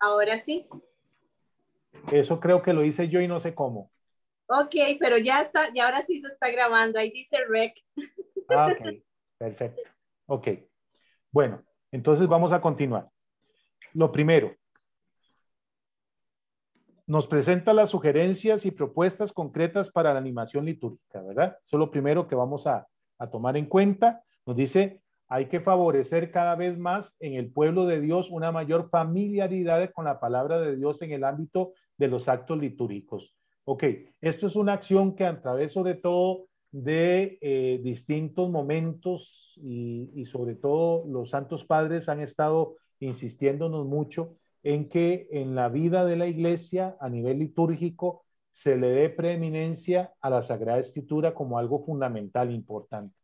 Ahora sí. Eso creo que lo hice yo y no sé cómo. Ok, pero ya está, y ahora sí se está grabando. Ahí dice rec. Ah, ok, perfecto. Ok, bueno, entonces vamos a continuar. Lo primero, nos presenta las sugerencias y propuestas concretas para la animación litúrgica, ¿verdad? Eso es lo primero que vamos a tomar en cuenta. Nos dice, hay que favorecer cada vez más en el pueblo de Dios una mayor familiaridad con la palabra de Dios en el ámbito de los actos litúrgicos. Ok, esto es una acción que a través sobre todo de distintos momentos y sobre todo los santos padres han estado insistiéndonos mucho en que en la vida de la iglesia a nivel litúrgico se le dé preeminencia a la Sagrada Escritura como algo fundamental, importante.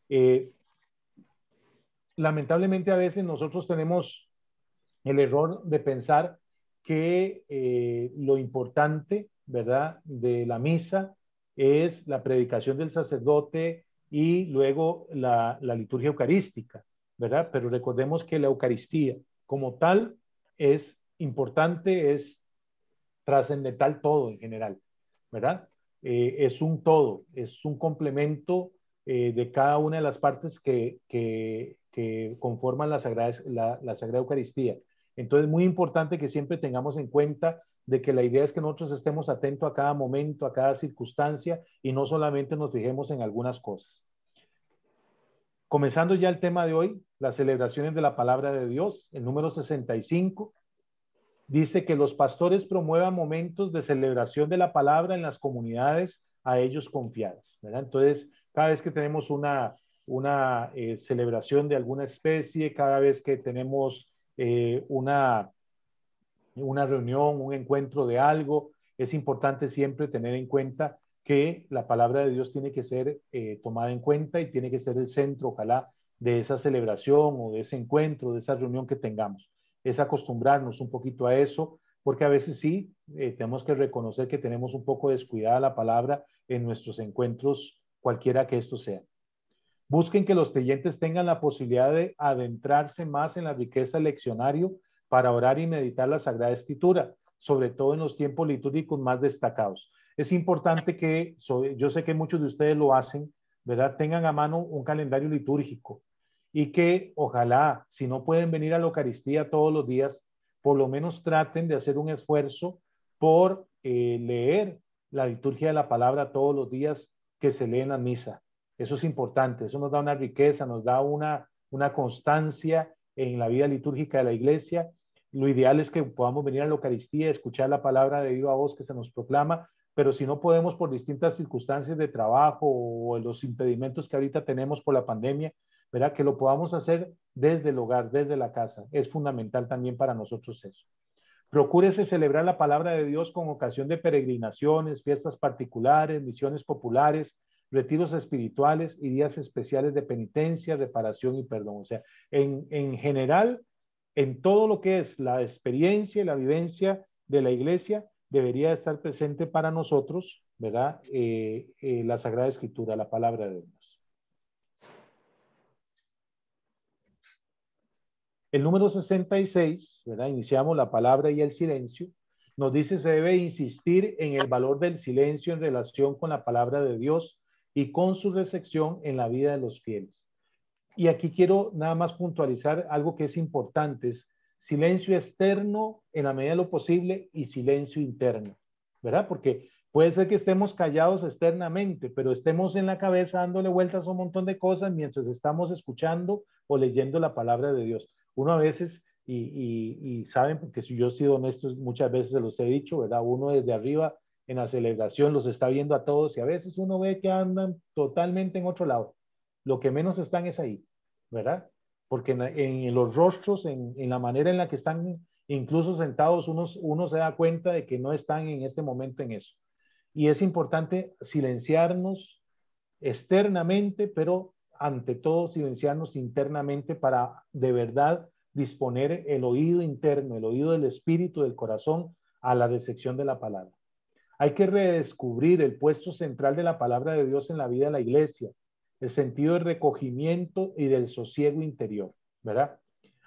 Eh, Lamentablemente a veces nosotros tenemos el error de pensar que lo importante, ¿verdad?, de la misa es la predicación del sacerdote y luego la liturgia eucarística, ¿verdad? Pero recordemos que la Eucaristía como tal es importante, es trascendental todo en general, ¿verdad? Es un todo, es un complemento de cada una de las partes que conforman la Sagrada Eucaristía. Entonces, muy importante que siempre tengamos en cuenta de que la idea es que nosotros estemos atentos a cada momento, a cada circunstancia y no solamente nos fijemos en algunas cosas. Comenzando ya el tema de hoy, las celebraciones de la palabra de Dios, el número 65, dice que los pastores promuevan momentos de celebración de la palabra en las comunidades a ellos confiadas, ¿verdad? Entonces, cada vez que tenemos una celebración de alguna especie, cada vez que tenemos una reunión, un encuentro de algo, es importante siempre tener en cuenta que la palabra de Dios tiene que ser tomada en cuenta y tiene que ser el centro, ojalá, de esa celebración o de ese encuentro, de esa reunión que tengamos. Es acostumbrarnos un poquito a eso, porque a veces sí, tenemos que reconocer que tenemos un poco descuidada la palabra en nuestros encuentros, cualquiera que esto sea. Busquen que los creyentes tengan la posibilidad de adentrarse más en la riqueza del leccionario para orar y meditar la Sagrada Escritura, sobre todo en los tiempos litúrgicos más destacados. Es importante que, yo sé que muchos de ustedes lo hacen, ¿verdad? Tengan a mano un calendario litúrgico y que ojalá, si no pueden venir a la Eucaristía todos los días, por lo menos traten de hacer un esfuerzo por leer la liturgia de la palabra todos los días que se lee en la misa. Eso es importante, eso nos da una riqueza, nos da una constancia en la vida litúrgica de la iglesia. Lo ideal es que podamos venir a la Eucaristía, escuchar la palabra de viva voz que se nos proclama, pero si no podemos por distintas circunstancias de trabajo o los impedimentos que ahorita tenemos por la pandemia, ¿verdad? Que lo podamos hacer desde el hogar, desde la casa. Es fundamental también para nosotros eso. Procúrese celebrar la palabra de Dios con ocasión de peregrinaciones, fiestas particulares, misiones populares, retiros espirituales y días especiales de penitencia, reparación y perdón. O sea, en general, en todo lo que es la experiencia y la vivencia de la iglesia, debería estar presente para nosotros, ¿verdad? La Sagrada Escritura, la palabra de Dios. El número 66, ¿verdad? Iniciamos la palabra y el silencio. Nos dice se debe insistir en el valor del silencio en relación con la palabra de Dios y con su recepción en la vida de los fieles. Y aquí quiero nada más puntualizar algo que es importante, es silencio externo en la medida de lo posible y silencio interno, ¿verdad? Porque puede ser que estemos callados externamente, pero estemos en la cabeza dándole vueltas a un montón de cosas mientras estamos escuchando o leyendo la palabra de Dios. Uno a veces, y saben, porque si yo he sido honesto, muchas veces se los he dicho, ¿verdad? Uno desde arriba en la celebración los está viendo a todos y a veces uno ve que andan totalmente en otro lado. Lo que menos están es ahí, ¿verdad? Porque en los rostros, en la manera en la que están incluso sentados, uno se da cuenta de que no están en este momento en eso. Y es importante silenciarnos externamente, pero ante todo silenciarnos internamente para de verdad disponer el oído interno, el oído del espíritu, del corazón a la recepción de la palabra. Hay que redescubrir el puesto central de la palabra de Dios en la vida de la iglesia, el sentido de recogimiento y del sosiego interior, ¿verdad?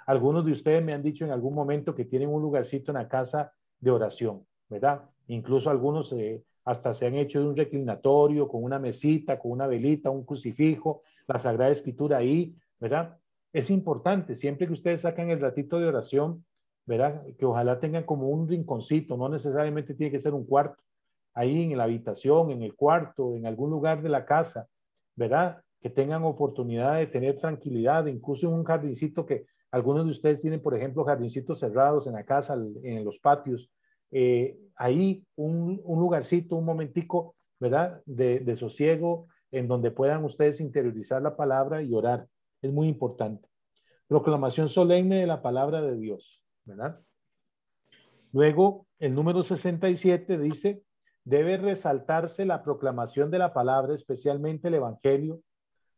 Algunos de ustedes me han dicho en algún momento que tienen un lugarcito en la casa de oración, ¿verdad? Incluso algunos hasta se han hecho de un reclinatorio con una mesita, con una velita, un crucifijo, la Sagrada Escritura ahí, ¿verdad? Es importante, siempre que ustedes sacan el ratito de oración, ¿verdad? Que ojalá tengan como un rinconcito, no necesariamente tiene que ser un cuarto, ahí en la habitación, en el cuarto, en algún lugar de la casa, ¿verdad? Que tengan oportunidad de tener tranquilidad, incluso en un jardincito que algunos de ustedes tienen, por ejemplo, jardincitos cerrados en la casa, en los patios, ahí un lugarcito, un momentico, ¿verdad? De sosiego en donde puedan ustedes interiorizar la palabra y orar. Es muy importante. Proclamación solemne de la palabra de Dios, ¿verdad? Luego, el número 67 dice, debe resaltarse la proclamación de la palabra, especialmente el Evangelio,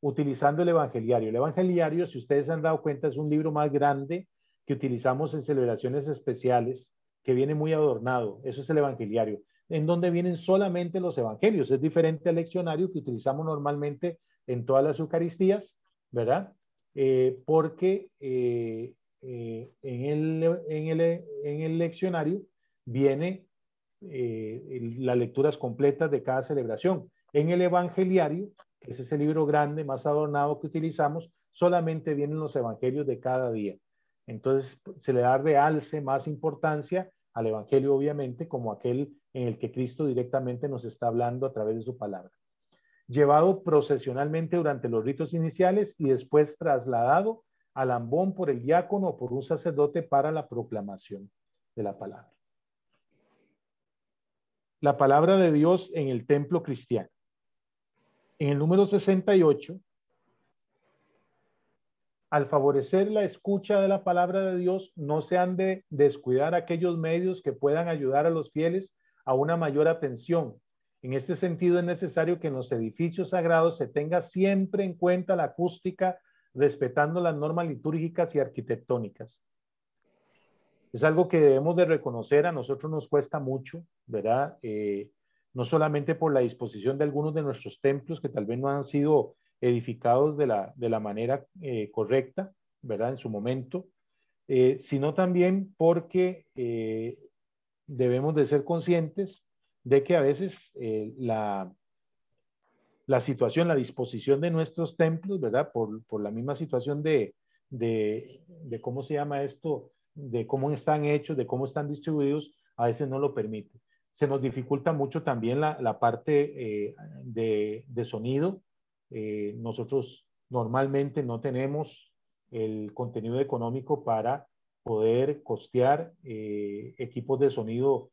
utilizando el Evangeliario. El Evangeliario, si ustedes se han dado cuenta, es un libro más grande que utilizamos en celebraciones especiales, que viene muy adornado. Eso es el Evangeliario, en donde vienen solamente los evangelios. Es diferente al leccionario que utilizamos normalmente en todas las Eucaristías, ¿verdad? Porque en el leccionario viene las lecturas completas de cada celebración. En el Evangeliario, que es ese libro grande, más adornado que utilizamos, solamente vienen los evangelios de cada día. Entonces se le da realce, más importancia al evangelio, obviamente, como aquel en el que Cristo directamente nos está hablando a través de su palabra. Llevado procesionalmente durante los ritos iniciales y después trasladado al ambón por el diácono o por un sacerdote para la proclamación de la palabra. La palabra de Dios en el templo cristiano. En el número 68, al favorecer la escucha de la palabra de Dios, no se han de descuidar aquellos medios que puedan ayudar a los fieles a una mayor atención. En este sentido, es necesario que en los edificios sagrados se tenga siempre en cuenta la acústica, respetando las normas litúrgicas y arquitectónicas. Es algo que debemos de reconocer, a nosotros nos cuesta mucho, ¿verdad? No solamente por la disposición de algunos de nuestros templos que tal vez no han sido edificados de la manera correcta, ¿verdad? En su momento, sino también porque debemos de ser conscientes de que a veces la situación, la disposición de nuestros templos, ¿verdad? Por la misma situación de cómo se llama esto, de cómo están hechos, de cómo están distribuidos, a veces no lo permite. Se nos dificulta mucho también la parte de sonido. Nosotros normalmente no tenemos el contenido económico para poder costear equipos de sonido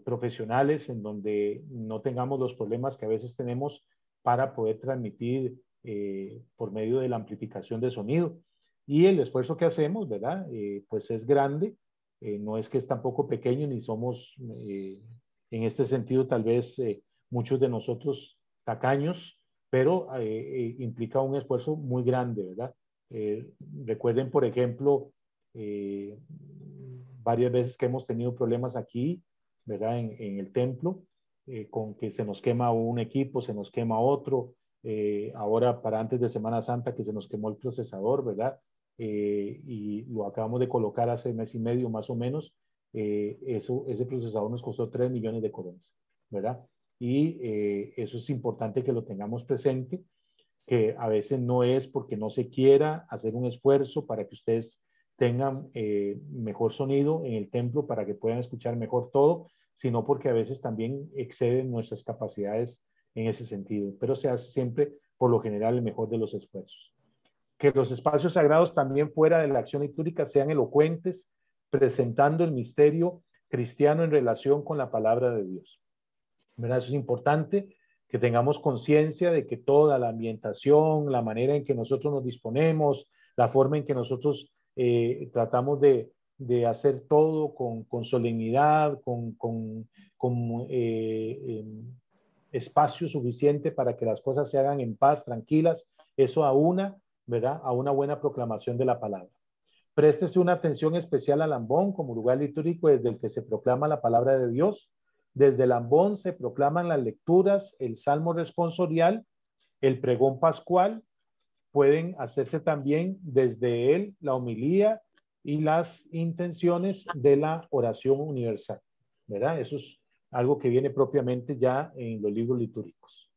profesionales en donde no tengamos los problemas que a veces tenemos para poder transmitir por medio de la amplificación de sonido. Y el esfuerzo que hacemos, ¿verdad? Pues es grande, no es que es tampoco pequeño, ni somos en este sentido tal vez muchos de nosotros tacaños, pero implica un esfuerzo muy grande, ¿verdad? Recuerden, por ejemplo, varias veces que hemos tenido problemas aquí, ¿verdad? En el templo, con que se nos quema un equipo, se nos quema otro, ahora para antes de Semana Santa que se nos quemó el procesador, ¿verdad? Y lo acabamos de colocar hace mes y medio más o menos, ese procesador nos costó 3 millones de coronas, ¿verdad? Y eso es importante que lo tengamos presente, que a veces no es porque no se quiera hacer un esfuerzo para que ustedes tengan mejor sonido en el templo, para que puedan escuchar mejor todo, sino porque a veces también exceden nuestras capacidades en ese sentido, pero se hace siempre, por lo general, el mejor de los esfuerzos. Que los espacios sagrados también fuera de la acción litúrgica sean elocuentes, presentando el misterio cristiano en relación con la palabra de Dios. ¿Verdad? Eso es importante, que tengamos conciencia de que toda la ambientación, la manera en que nosotros nos disponemos, la forma en que nosotros tratamos de hacer todo con solemnidad, con espacio suficiente para que las cosas se hagan en paz, tranquilas, eso aúna, ¿verdad? A una buena proclamación de la palabra. Préstese una atención especial al ambón como lugar litúrgico desde el que se proclama la palabra de Dios. Desde el ambón se proclaman las lecturas, el salmo responsorial, el pregón pascual. Pueden hacerse también desde él la homilía y las intenciones de la oración universal, ¿verdad? Eso es algo que viene propiamente ya en los libros litúrgicos.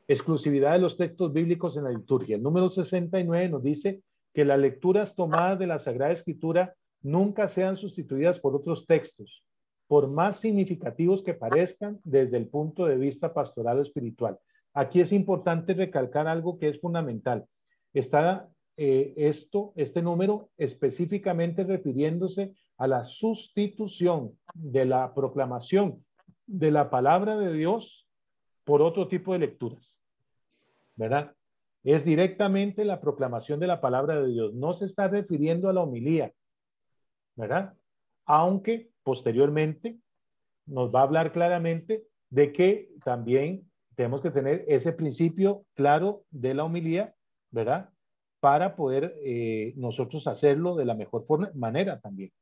Exclusividad de los textos bíblicos en la liturgia. El número 69 nos dice que las lecturas tomadas de la Sagrada Escritura nunca sean sustituidas por otros textos, por más significativos que parezcan desde el punto de vista pastoral o espiritual. Aquí es importante recalcar algo que es fundamental. Está este número específicamente refiriéndose a la sustitución de la proclamación de la palabra de Dios por otro tipo de lecturas, ¿verdad? Es directamente la proclamación de la palabra de Dios. No se está refiriendo a la homilía, ¿verdad? Aunque posteriormente nos va a hablar claramente de que también tenemos que tener ese principio claro de la homilía, ¿verdad? Para poder nosotros hacerlo de la mejor manera también.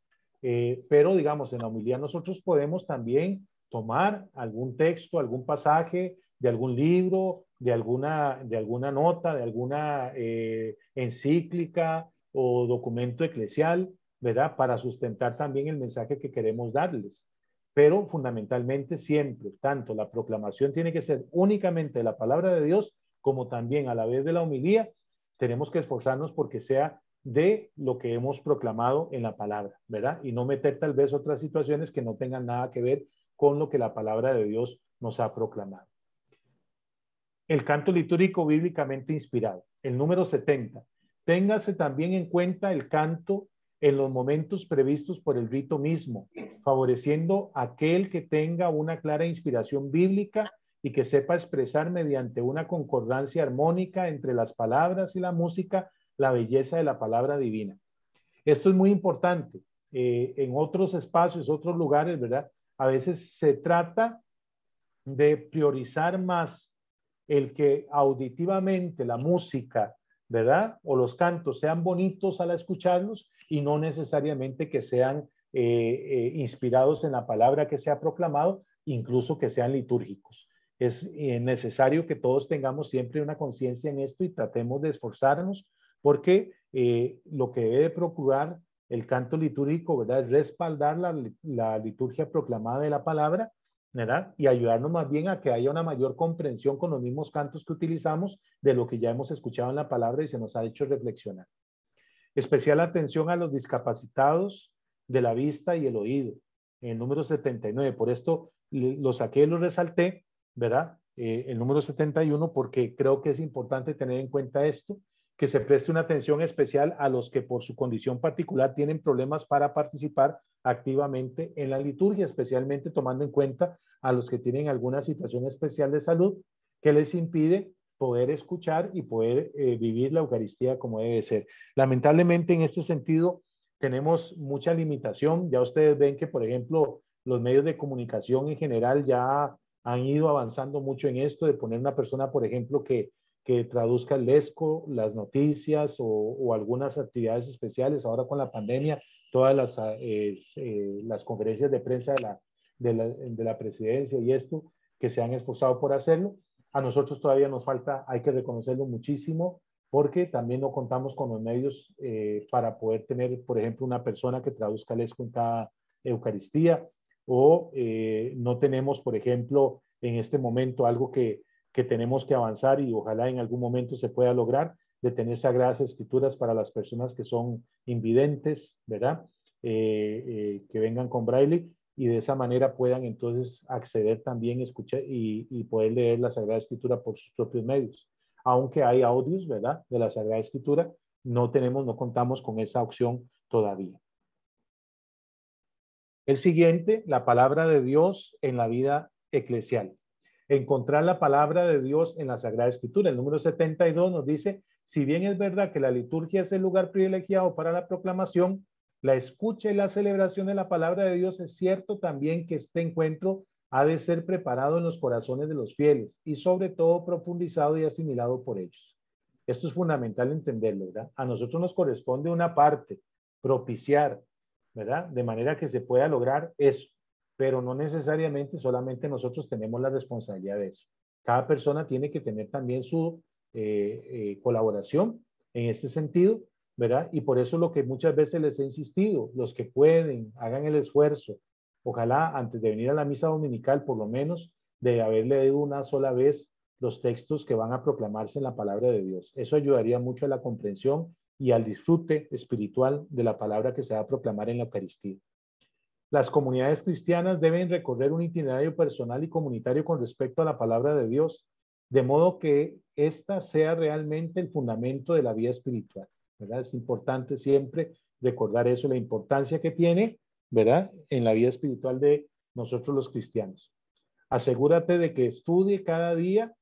Pero digamos, en la homilía nosotros podemos también tomar algún texto, algún pasaje de algún libro, de alguna nota, de alguna encíclica o documento eclesial, ¿verdad? Para sustentar también el mensaje que queremos darles. Pero fundamentalmente siempre, tanto la proclamación tiene que ser únicamente de la palabra de Dios, como también a la vez de la homilía, tenemos que esforzarnos porque sea de lo que hemos proclamado en la palabra, ¿verdad? Y no meter tal vez otras situaciones que no tengan nada que ver con lo que la palabra de Dios nos ha proclamado. El canto litúrgico bíblicamente inspirado. El número 70. Téngase también en cuenta el canto en los momentos previstos por el rito mismo, favoreciendo aquel que tenga una clara inspiración bíblica y que sepa expresar mediante una concordancia armónica entre las palabras y la música la belleza de la palabra divina. Esto es muy importante. En otros espacios, otros lugares, ¿verdad? A veces se trata de priorizar más el que auditivamente la música, ¿verdad? O los cantos sean bonitos al escucharlos y no necesariamente que sean inspirados en la palabra que se ha proclamado, incluso que sean litúrgicos. Es necesario que todos tengamos siempre una conciencia en esto y tratemos de esforzarnos porque lo que debe procurar el canto litúrgico, ¿verdad? Es respaldar la liturgia proclamada de la palabra, ¿verdad? Y ayudarnos más bien a que haya una mayor comprensión con los mismos cantos que utilizamos de lo que ya hemos escuchado en la palabra y se nos ha hecho reflexionar. Especial atención a los discapacitados de la vista y el oído. En el número 79, por esto lo saqué y lo resalté, ¿verdad? El número 71, porque creo que es importante tener en cuenta esto, que se preste una atención especial a los que por su condición particular tienen problemas para participar activamente en la liturgia, especialmente tomando en cuenta a los que tienen alguna situación especial de salud que les impide poder escuchar y poder vivir la Eucaristía como debe ser. Lamentablemente en este sentido tenemos mucha limitación. Ya ustedes ven que, por ejemplo, los medios de comunicación en general ya han ido avanzando mucho en esto de poner una persona, por ejemplo, que traduzca el ESCO, las noticias o algunas actividades especiales. Ahora con la pandemia, todas las conferencias de prensa de la presidencia y esto, que se han esforzado por hacerlo. A nosotros todavía nos falta, hay que reconocerlo muchísimo, porque también no contamos con los medios para poder tener, por ejemplo, una persona que traduzca el ESCO en cada Eucaristía, o no tenemos, por ejemplo, en este momento algo que tenemos que avanzar y ojalá en algún momento se pueda lograr, de tener sagradas escrituras para las personas que son invidentes, ¿verdad? Que vengan con braille y de esa manera puedan entonces acceder también, escuchar y poder leer la Sagrada Escritura por sus propios medios. Aunque hay audios, ¿verdad? De la Sagrada Escritura, no contamos con esa opción todavía. El siguiente, la palabra de Dios en la vida eclesial. Encontrar la palabra de Dios en la Sagrada Escritura. El número 72 nos dice, si bien es verdad que la liturgia es el lugar privilegiado para la proclamación, la escucha y la celebración de la palabra de Dios, es cierto también que este encuentro ha de ser preparado en los corazones de los fieles y sobre todo profundizado y asimilado por ellos. Esto es fundamental entenderlo, ¿verdad? A nosotros nos corresponde una parte, propiciar, ¿verdad? De manera que se pueda lograr eso, pero no necesariamente solamente nosotros tenemos la responsabilidad de eso. Cada persona tiene que tener también su colaboración en este sentido ¿verdad? Y por eso lo que muchas veces les he insistido, los que pueden, hagan el esfuerzo, ojalá antes de venir a la misa dominical, por lo menos, de haber leído una sola vez los textos que van a proclamarse en la palabra de Dios. Eso ayudaría mucho a la comprensión y al disfrute espiritual de la palabra que se va a proclamar en la Eucaristía. Las comunidades cristianas deben recorrer un itinerario personal y comunitario con respecto a la palabra de Dios, de modo que ésta sea realmente el fundamento de la vida espiritual, ¿verdad? Es importante siempre recordar eso, la importancia que tiene, ¿verdad?, en la vida espiritual de nosotros los cristianos. Asegúrate de que estudie cada día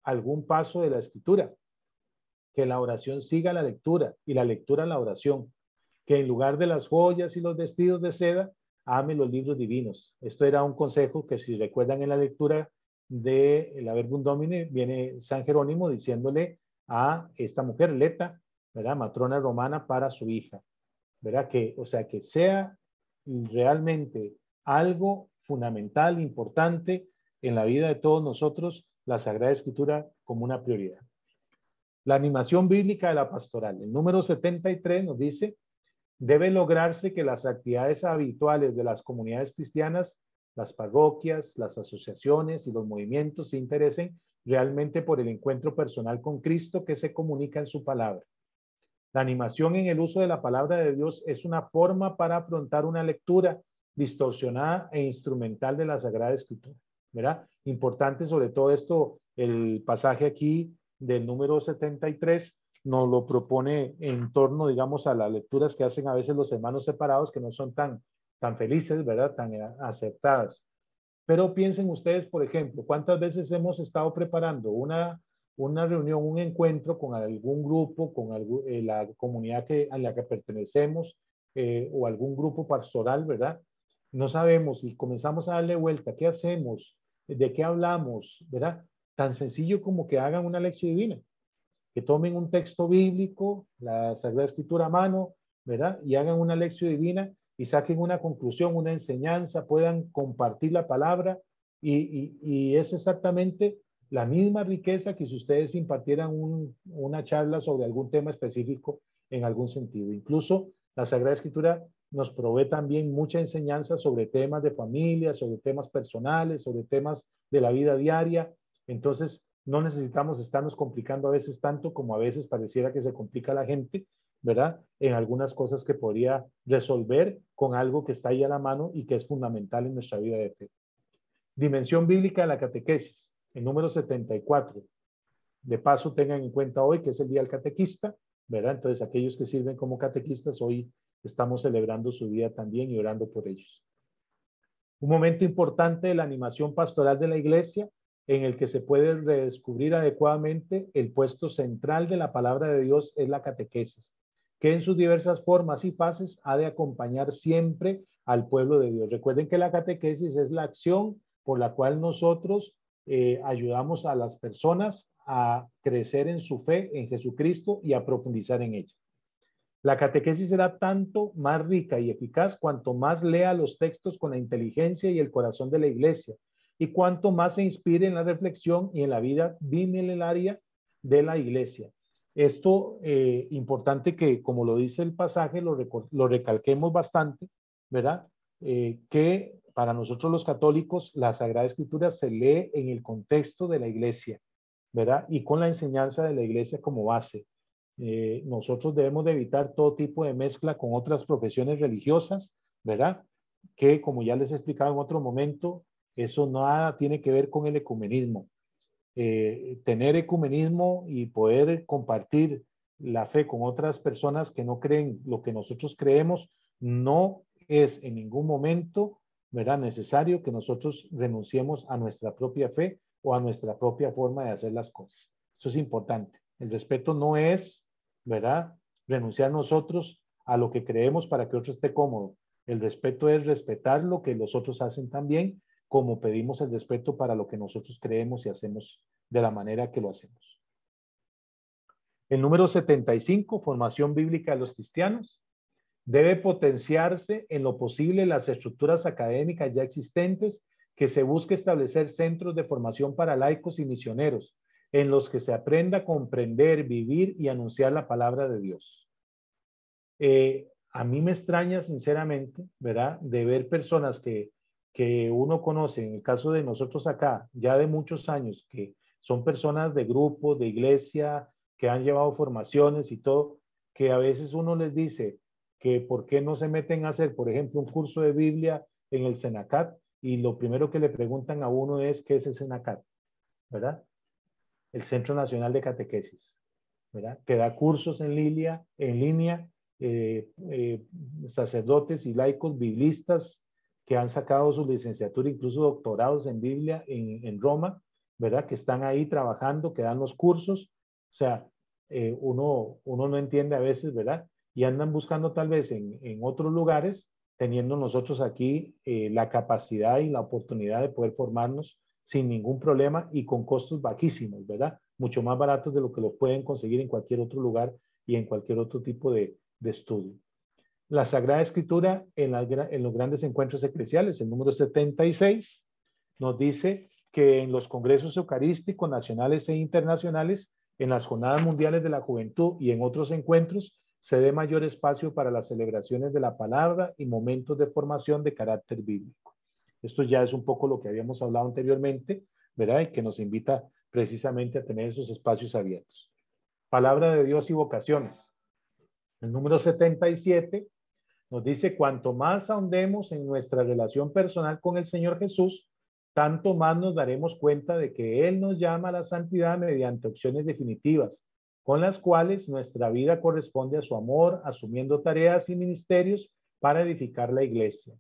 algún paso de la escritura, que la oración siga la lectura y la lectura la oración, que en lugar de las joyas y los vestidos de seda, ame los libros divinos. Esto era un consejo que, si recuerdan, en la lectura de la Verbum Domini viene San Jerónimo diciéndole a esta mujer, Leta, ¿verdad?, matrona romana, para su hija, ¿verdad? Que, o sea, que sea realmente algo fundamental, importante en la vida de todos nosotros, la Sagrada Escritura como una prioridad. La animación bíblica de la pastoral. El número 73 nos dice: debe lograrse que las actividades habituales de las comunidades cristianas, las parroquias, las asociaciones y los movimientos se interesen realmente por el encuentro personal con Cristo que se comunica en su palabra. La animación en el uso de la palabra de Dios es una forma para afrontar una lectura distorsionada e instrumental de la Sagrada Escritura, ¿verdad? Importante sobre todo esto, el pasaje aquí del número 73 nos lo propone en torno, digamos, a las lecturas que hacen a veces los hermanos separados, que no son tan felices, ¿verdad?, tan acertadas. Pero piensen ustedes, por ejemplo, ¿cuántas veces hemos estado preparando una reunión, un encuentro con algún grupo, con la comunidad a la que pertenecemos, o algún grupo pastoral, ¿verdad? No sabemos y comenzamos a darle vuelta. ¿Qué hacemos? ¿De qué hablamos? ¿Verdad? Tan sencillo como que hagan una lección divina, que tomen un texto bíblico, la Sagrada Escritura a mano, ¿verdad?, y hagan una lección divina y saquen una conclusión, una enseñanza, puedan compartir la palabra, y es exactamente la misma riqueza que si ustedes impartieran una charla sobre algún tema específico en algún sentido. Incluso la Sagrada Escritura nos provee también mucha enseñanza sobre temas de familia, sobre temas personales, sobre temas de la vida diaria. Entonces, no necesitamos estarnos complicando a veces tanto como a veces pareciera que se complica la gente, ¿verdad?, en algunas cosas que podría resolver con algo que está ahí a la mano y que es fundamental en nuestra vida de fe. Dimensión bíblica de la catequesis, el número 74. De paso, tengan en cuenta hoy que es el Día del Catequista, ¿verdad? Entonces, aquellos que sirven como catequistas, hoy estamos celebrando su día también y orando por ellos. Un momento importante de la animación pastoral de la Iglesia, en el que se puede redescubrir adecuadamente el puesto central de la palabra de Dios, es la catequesis, que en sus diversas formas y fases ha de acompañar siempre al pueblo de Dios. Recuerden que la catequesis es la acción por la cual nosotros ayudamos a las personas a crecer en su fe en Jesucristo y a profundizar en ella. La catequesis será tanto más rica y eficaz cuanto más lea los textos con la inteligencia y el corazón de la Iglesia, y cuanto más se inspire en la reflexión y en la vida bimilenaria de la Iglesia. Esto, importante que, como lo dice el pasaje, lo recalquemos bastante, ¿verdad? Que para nosotros los católicos la Sagrada Escritura se lee en el contexto de la Iglesia, ¿verdad?, y con la enseñanza de la Iglesia como base. Nosotros debemos de evitar todo tipo de mezcla con otras profesiones religiosas, ¿verdad?, que, como ya les he explicado en otro momento, eso nada tiene que ver con el ecumenismo. Tener ecumenismo y poder compartir la fe con otras personas que no creen lo que nosotros creemos, no es en ningún momento, ¿verdad?, necesario que nosotros renunciemos a nuestra propia fe o a nuestra propia forma de hacer las cosas. Eso es importante. El respeto no es, ¿verdad?, renunciar nosotros a lo que creemos para que otro esté cómodo. El respeto es respetar lo que los otros hacen también, como pedimos el respeto para lo que nosotros creemos y hacemos de la manera que lo hacemos. El número 75, formación bíblica de los cristianos. Debe potenciarse en lo posible las estructuras académicas ya existentes, que se busque establecer centros de formación para laicos y misioneros, en los que se aprenda a comprender, vivir y anunciar la palabra de Dios. A mí me extraña sinceramente, ¿verdad?, de ver personas que uno conoce, en el caso de nosotros acá, ya de muchos años, que son personas de grupo, de iglesia, que han llevado formaciones y todo, que a veces uno les dice que por qué no se meten a hacer, por ejemplo, un curso de Biblia en el Senacat, y lo primero que le preguntan a uno es ¿qué es el Senacat? ¿Verdad? El Centro Nacional de Catequesis, ¿verdad? Que da cursos en línea, sacerdotes y laicos biblistas que han sacado su licenciatura, incluso doctorados en Biblia en Roma, ¿verdad? Que están ahí trabajando, que dan los cursos. O sea, uno no entiende a veces, ¿verdad? Y andan buscando tal vez en otros lugares, teniendo nosotros aquí la capacidad y la oportunidad de poder formarnos sin ningún problema y con costos bajísimos, ¿verdad? Mucho más baratos de lo que lo pueden conseguir en cualquier otro lugar y en cualquier otro tipo de estudio. La Sagrada Escritura en los grandes encuentros eclesiales, el número 76, nos dice que en los congresos eucarísticos nacionales e internacionales, en las jornadas mundiales de la juventud y en otros encuentros, se dé mayor espacio para las celebraciones de la palabra y momentos de formación de carácter bíblico. Esto ya es un poco lo que habíamos hablado anteriormente, ¿verdad? Y que nos invita precisamente a tener esos espacios abiertos. Palabra de Dios y vocaciones. El número 77 nos dice, cuanto más ahondemos en nuestra relación personal con el Señor Jesús, tanto más nos daremos cuenta de que Él nos llama a la santidad mediante opciones definitivas, con las cuales nuestra vida corresponde a su amor, asumiendo tareas y ministerios para edificar la iglesia.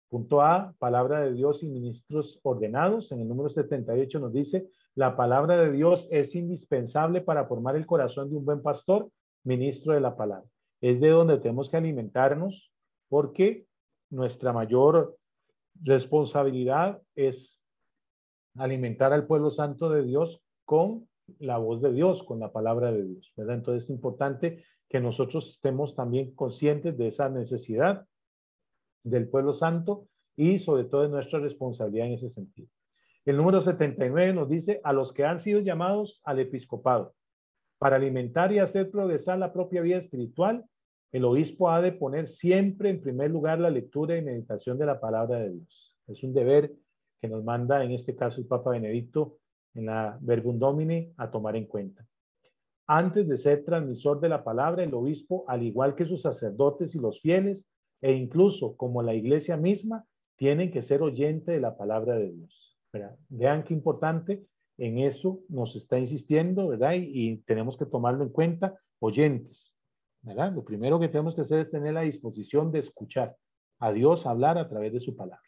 Punto A, palabra de Dios y ministros ordenados. En el número 78 nos dice, la palabra de Dios es indispensable para formar el corazón de un buen pastor, ministro de la palabra. Es de donde tenemos que alimentarnos, porque nuestra mayor responsabilidad es alimentar al pueblo santo de Dios con la voz de Dios, con la palabra de Dios, ¿verdad? Entonces es importante que nosotros estemos también conscientes de esa necesidad del pueblo santo y sobre todo de nuestra responsabilidad en ese sentido. El número 79 nos dice, a los que han sido llamados al episcopado, para alimentar y hacer progresar la propia vida espiritual, el obispo ha de poner siempre en primer lugar la lectura y meditación de la palabra de Dios. Es un deber que nos manda en este caso el Papa Benedicto en la Verbum Domini a tomar en cuenta. Antes de ser transmisor de la palabra, el obispo, al igual que sus sacerdotes y los fieles, e incluso como la iglesia misma, tienen que ser oyente de la palabra de Dios. ¿Verdad? Vean qué importante, en eso nos está insistiendo, ¿verdad? Y tenemos que tomarlo en cuenta, oyentes, ¿verdad? Lo primero que tenemos que hacer es tener la disposición de escuchar a Dios hablar a través de su palabra.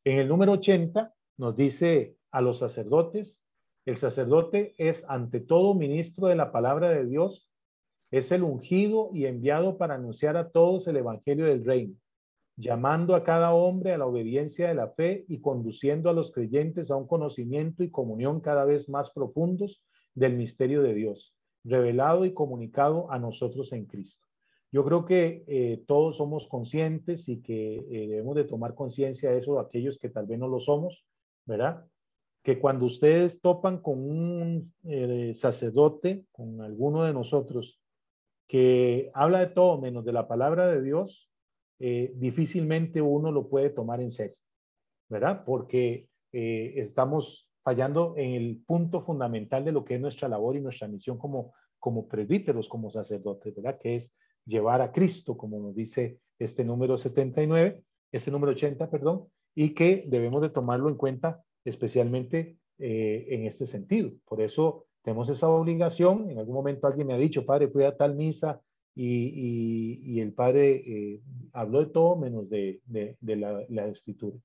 En el número 80 nos dice a los sacerdotes, el sacerdote es ante todo ministro de la palabra de Dios, es el ungido y enviado para anunciar a todos el evangelio del reino, llamando a cada hombre a la obediencia de la fe y conduciendo a los creyentes a un conocimiento y comunión cada vez más profundos del misterio de Dios, revelado y comunicado a nosotros en Cristo. Yo creo que todos somos conscientes y que debemos de tomar conciencia de eso, aquellos que tal vez no lo somos, ¿verdad? Que cuando ustedes topan con un sacerdote, con alguno de nosotros, que habla de todo menos de la palabra de Dios, difícilmente uno lo puede tomar en serio, ¿verdad? Porque estamos fallando en el punto fundamental de lo que es nuestra labor y nuestra misión como presbíteros, como sacerdotes, ¿verdad? Que es llevar a Cristo, como nos dice este número 79, este número 80, perdón, y que debemos de tomarlo en cuenta especialmente en este sentido. Por eso tenemos esa obligación. En algún momento alguien me ha dicho, padre, fui a tal misa y el padre habló de todo menos de la escritura,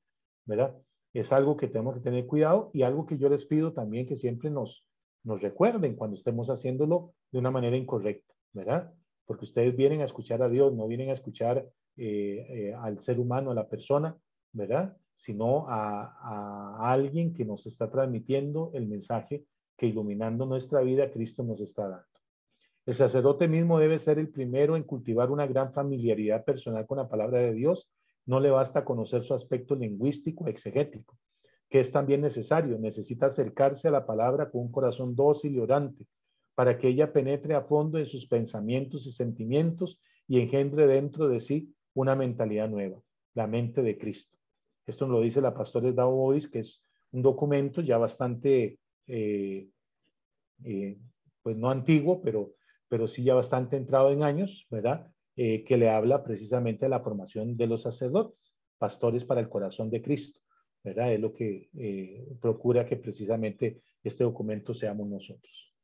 ¿verdad? Es algo que tenemos que tener cuidado y algo que yo les pido también que siempre nos recuerden cuando estemos haciéndolo de una manera incorrecta, ¿verdad? Porque ustedes vienen a escuchar a Dios, no vienen a escuchar al ser humano, a la persona, ¿verdad? Sino a alguien que nos está transmitiendo el mensaje que iluminando nuestra vida Cristo nos está dando. El sacerdote mismo debe ser el primero en cultivar una gran familiaridad personal con la palabra de Dios. No le basta conocer su aspecto lingüístico, exegético, que es también necesario. Necesita acercarse a la palabra con un corazón dócil y orante, para que ella penetre a fondo en sus pensamientos y sentimientos y engendre dentro de sí una mentalidad nueva, la mente de Cristo. Esto nos lo dice la pastora Dao Bois, que es un documento ya bastante, pues no antiguo, pero sí ya bastante entrado en años, ¿verdad? Que le habla precisamente de la formación de los sacerdotes, pastores para el corazón de Cristo, ¿verdad? Es lo que procura que precisamente este documento seamos nosotros.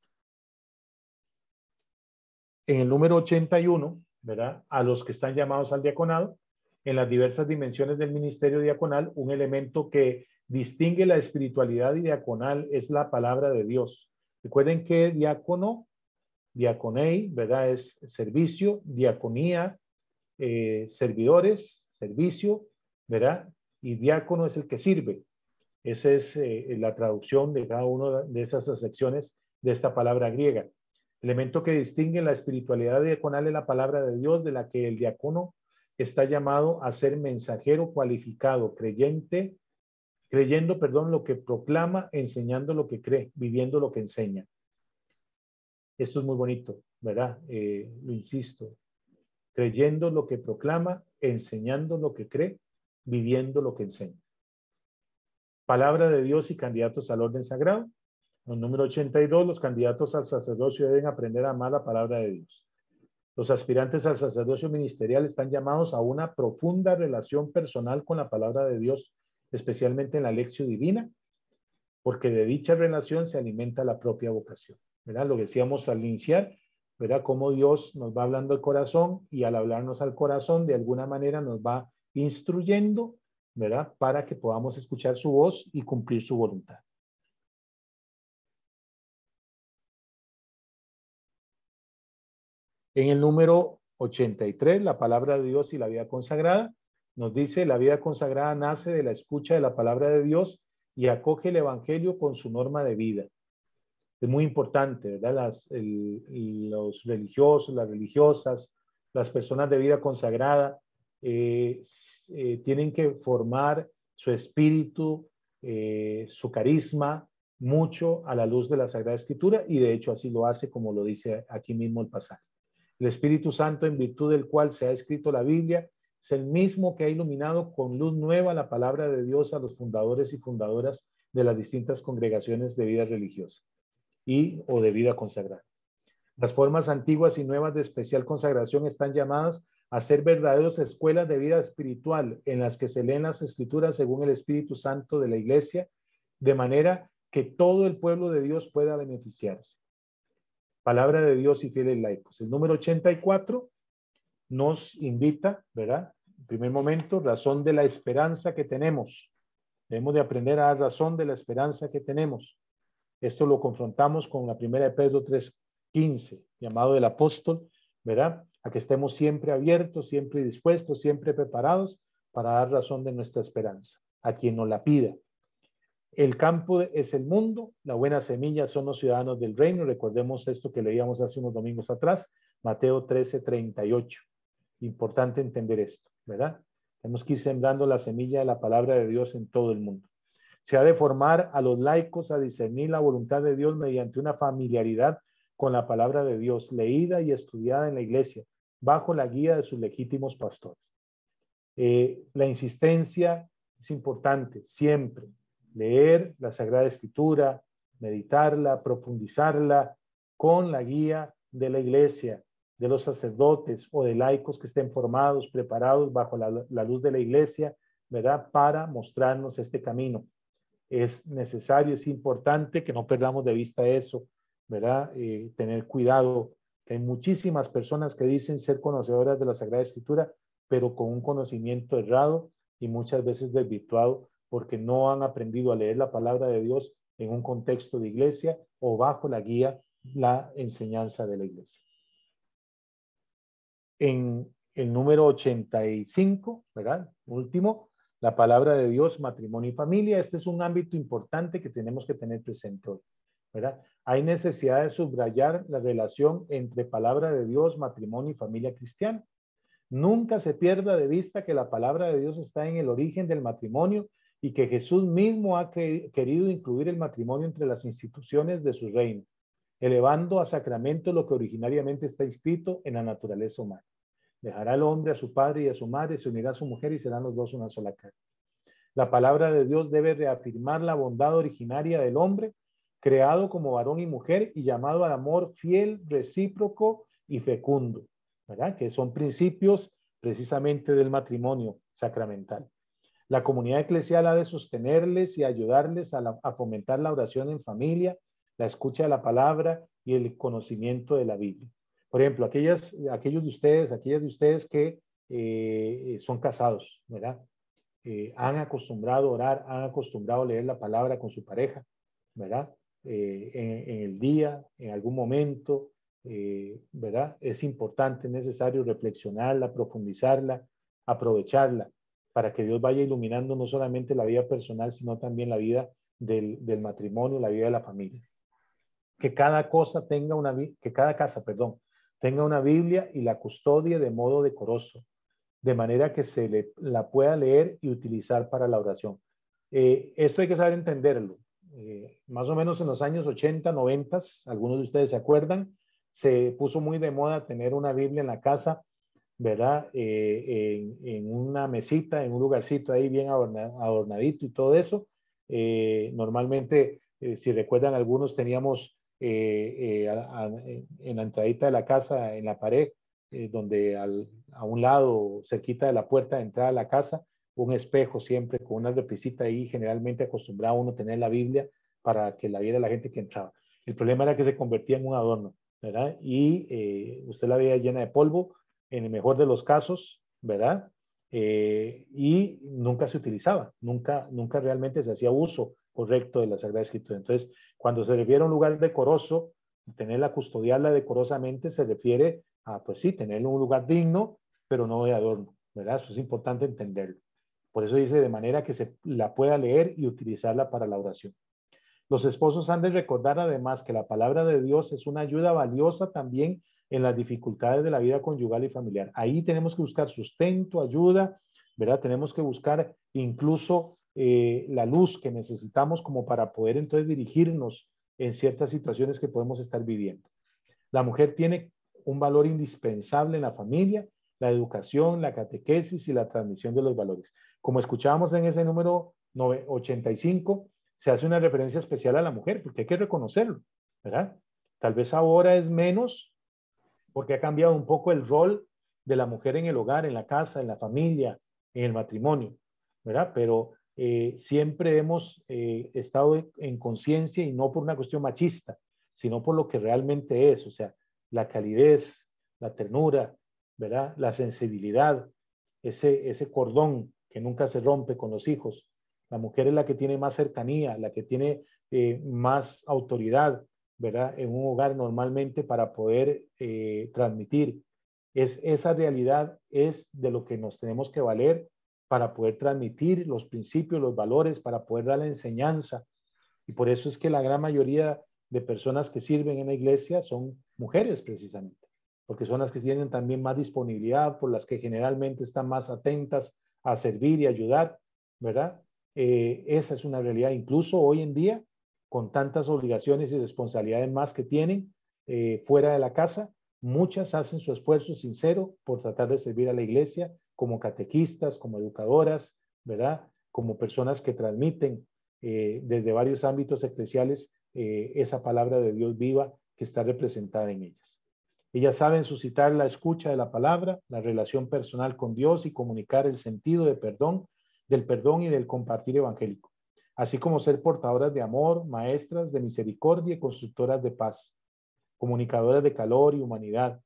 En el número 81, ¿verdad? A los que están llamados al diaconado, en las diversas dimensiones del ministerio diaconal, un elemento que distingue la espiritualidad diaconal es la palabra de Dios. Recuerden que diácono, diaconei, ¿verdad? Es servicio, diaconía, servidores, servicio, ¿verdad? Y diácono es el que sirve. Esa es la traducción de cada una de esas acepciones de esta palabra griega. Elemento que distingue la espiritualidad diaconal es la palabra de Dios, de la que el diácono está llamado a ser mensajero cualificado, creyendo, lo que proclama, enseñando lo que cree, viviendo lo que enseña. Esto es muy bonito, ¿verdad? Lo insisto. Creyendo lo que proclama, enseñando lo que cree, viviendo lo que enseña. Palabra de Dios y candidatos al orden sagrado. El número 82, los candidatos al sacerdocio deben aprender a amar la palabra de Dios. Los aspirantes al sacerdocio ministerial están llamados a una profunda relación personal con la palabra de Dios, especialmente en la lección divina, porque de dicha relación se alimenta la propia vocación. ¿Verdad? Lo decíamos al iniciar, ¿verdad? Cómo Dios nos va hablando al corazón y al hablarnos al corazón, de alguna manera nos va instruyendo, ¿verdad? Para que podamos escuchar su voz y cumplir su voluntad. En el número 83, la palabra de Dios y la vida consagrada, nos dice, la vida consagrada nace de la escucha de la palabra de Dios y acoge el evangelio con su norma de vida. Es muy importante, ¿verdad? Los religiosos, las religiosas, las personas de vida consagrada tienen que formar su espíritu, su carisma, mucho a la luz de la Sagrada Escritura, y de hecho así lo hace, como lo dice aquí mismo el pasaje. El Espíritu Santo, en virtud del cual se ha escrito la Biblia, es el mismo que ha iluminado con luz nueva la palabra de Dios a los fundadores y fundadoras de las distintas congregaciones de vida religiosa o de vida consagrada. Las formas antiguas y nuevas de especial consagración están llamadas a ser verdaderas escuelas de vida espiritual en las que se leen las escrituras según el Espíritu Santo de la Iglesia, de manera que todo el pueblo de Dios pueda beneficiarse. Palabra de Dios y fieles laicos. El número 84 nos invita, ¿verdad? En primer momento, razón de la esperanza que tenemos. Debemos de aprender a dar razón de la esperanza que tenemos. Esto lo confrontamos con la primera de Pedro 3:15, llamado del apóstol, ¿verdad? A que estemos siempre abiertos, siempre dispuestos, siempre preparados para dar razón de nuestra esperanza, a quien nos la pida. El campo es el mundo, la buena semilla son los ciudadanos del reino. Recordemos esto que leíamos hace unos domingos atrás, Mateo 13:38. Importante entender esto, ¿verdad? Tenemos que ir sembrando la semilla de la palabra de Dios en todo el mundo. Se ha de formar a los laicos a discernir la voluntad de Dios mediante una familiaridad con la palabra de Dios, leída y estudiada en la iglesia, bajo la guía de sus legítimos pastores. La insistencia es importante, siempre. Leer la Sagrada Escritura, meditarla, profundizarla con la guía de la iglesia, de los sacerdotes o de laicos que estén formados, preparados bajo la luz de la iglesia, ¿verdad? Para mostrarnos este camino. Es necesario, es importante que no perdamos de vista eso, ¿verdad? Tener cuidado, que hay muchísimas personas que dicen ser conocedoras de la Sagrada Escritura, pero con un conocimiento errado y muchas veces desvirtuado, porque no han aprendido a leer la palabra de Dios en un contexto de iglesia o bajo la guía, la enseñanza de la iglesia. En el número 85, ¿verdad? Último, la palabra de Dios, matrimonio y familia. Este es un ámbito importante que tenemos que tener presente hoy, ¿verdad? Hay necesidad de subrayar la relación entre palabra de Dios, matrimonio y familia cristiana. Nunca se pierda de vista que la palabra de Dios está en el origen del matrimonio y que Jesús mismo ha querido incluir el matrimonio entre las instituciones de su reino, elevando a sacramento lo que originariamente está inscrito en la naturaleza humana. Dejará el hombre a su padre y a su madre, se unirá a su mujer y serán los dos una sola carne. La palabra de Dios debe reafirmar la bondad originaria del hombre, creado como varón y mujer y llamado al amor fiel, recíproco y fecundo, ¿verdad? Que son principios precisamente del matrimonio sacramental. La comunidad eclesial ha de sostenerles y ayudarles a fomentar la oración en familia, la escucha de la palabra y el conocimiento de la Biblia. Por ejemplo, aquellas de ustedes que son casados, ¿verdad? Han acostumbrado a orar, han acostumbrado a leer la palabra con su pareja, ¿verdad? En el día, en algún momento, ¿verdad? Es importante, es necesario reflexionarla, profundizarla, aprovecharla, para que Dios vaya iluminando no solamente la vida personal, sino también la vida del matrimonio, la vida de la familia. Que cada casa tenga una Biblia y la custodie de modo decoroso, de manera que la pueda leer y utilizar para la oración. Esto hay que saber entenderlo. Más o menos en los años 80, 90, algunos de ustedes se acuerdan, se puso muy de moda tener una Biblia en la casa, ¿verdad? En una mesita, en un lugarcito ahí bien adornadito y todo eso. Normalmente, si recuerdan, algunos teníamos en la entradita de la casa, en la pared, donde a un lado, cerquita de la puerta de entrada a la casa, un espejo siempre con una repisita ahí, generalmente acostumbraba uno a tener la Biblia para que la viera la gente que entraba. El problema era que se convertía en un adorno, ¿verdad? Y usted la veía llena de polvo, en el mejor de los casos, ¿verdad? Y nunca se utilizaba, nunca realmente se hacía uso correcto de la Sagrada Escritura. Entonces, cuando se refiere a un lugar decoroso, tenerla, custodiarla decorosamente, se refiere a, pues sí, tener un lugar digno, pero no de adorno, ¿verdad? Eso es importante entenderlo. Por eso dice, de manera que se la pueda leer y utilizarla para la oración. Los esposos han de recordar además que la palabra de Dios es una ayuda valiosa también en las dificultades de la vida conyugal y familiar. Ahí tenemos que buscar sustento, ayuda, ¿verdad? Tenemos que buscar incluso la luz que necesitamos como para poder entonces dirigirnos en ciertas situaciones que podemos estar viviendo. La mujer tiene un valor indispensable en la familia, la educación, la catequesis y la transmisión de los valores. Como escuchábamos en ese número 85, se hace una referencia especial a la mujer, porque hay que reconocerlo, ¿verdad? Tal vez ahora es menos, porque ha cambiado un poco el rol de la mujer en el hogar, en la casa, en la familia, en el matrimonio, ¿verdad? Pero siempre hemos estado en conciencia y no por una cuestión machista, sino por lo que realmente es, o sea, la calidez, la ternura, ¿verdad? La sensibilidad, ese cordón que nunca se rompe con los hijos. La mujer es la que tiene más cercanía, la que tiene más autoridad, ¿verdad? En un hogar normalmente para poder transmitir. Esa realidad es de lo que nos tenemos que valer para poder transmitir los principios, los valores, para poder dar la enseñanza. Y por eso es que la gran mayoría de personas que sirven en la iglesia son mujeres precisamente, porque son las que tienen también más disponibilidad, por las que generalmente están más atentas a servir y ayudar, ¿verdad? Esa es una realidad. Incluso hoy en día, con tantas obligaciones y responsabilidades más que tienen fuera de la casa, muchas hacen su esfuerzo sincero por tratar de servir a la iglesia como catequistas, como educadoras, ¿verdad? Como personas que transmiten desde varios ámbitos eclesiales esa palabra de Dios viva que está representada en ellas. Ellas saben suscitar la escucha de la palabra, la relación personal con Dios y comunicar el sentido del perdón y del compartir evangélico, así como ser portadoras de amor, maestras de misericordia y constructoras de paz, comunicadoras de calor y humanidad,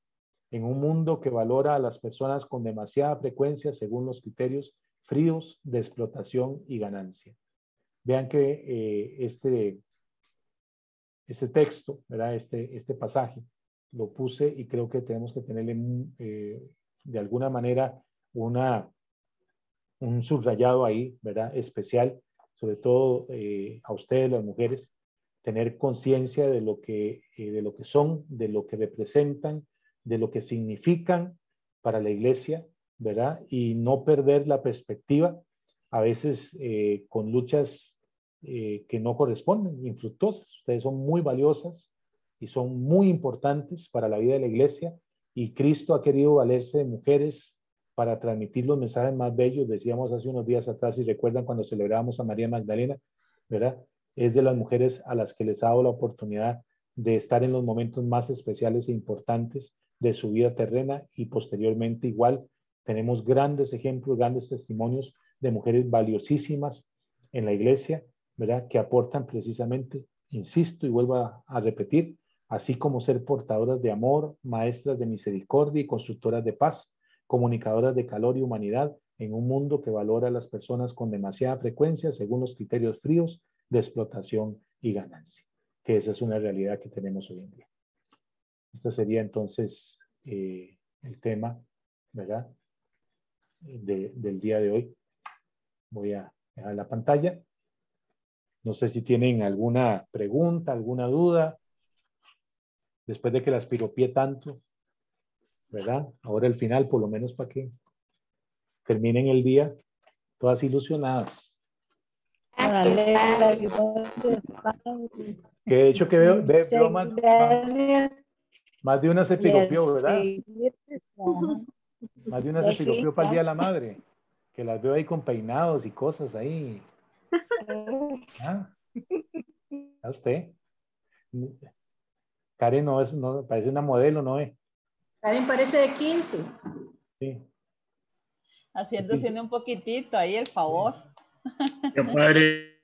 en un mundo que valora a las personas con demasiada frecuencia según los criterios fríos de explotación y ganancia. Vean que este texto, ¿verdad? Este pasaje, lo puse y creo que tenemos que tenerle de alguna manera un subrayado ahí, ¿verdad? Especial, sobre todo a ustedes, las mujeres, tener conciencia de lo que son, de lo que representan, de lo que significan para la iglesia, ¿verdad? Y no perder la perspectiva a veces con luchas que no corresponden, infructuosas. Ustedes son muy valiosas y son muy importantes para la vida de la iglesia, y Cristo ha querido valerse de mujeres para transmitir los mensajes más bellos. Decíamos hace unos días atrás, y recuerdan cuando celebrábamos a María Magdalena, ¿verdad? Es de las mujeres a las que les ha dado la oportunidad de estar en los momentos más especiales e importantes de su vida terrena, y posteriormente igual tenemos grandes ejemplos, grandes testimonios de mujeres valiosísimas en la iglesia, ¿verdad? Que aportan precisamente, insisto y vuelvo a repetir, así como ser portadoras de amor, maestras de misericordia y constructoras de paz, comunicadoras de calor y humanidad en un mundo que valora a las personas con demasiada frecuencia según los criterios fríos de explotación y ganancia, que esa es una realidad que tenemos hoy en día. Este sería entonces el tema, ¿verdad? Del día de hoy. Voy a dejar la pantalla. No sé si tienen alguna pregunta, alguna duda, después de que las piropié tanto, ¿verdad? Ahora el final, por lo menos para que terminen el día todas ilusionadas. Gracias, padre. Que de hecho que veo más de una se piropió, ¿verdad? Más de una se piropió para el Día de la Madre, que las veo ahí con peinados y cosas ahí. ¿Ah? ¿A usted? Karen no, parece una modelo, ¿no es? Karen parece de 15. Sí. Haciéndose un poquitito ahí el favor. Qué padre,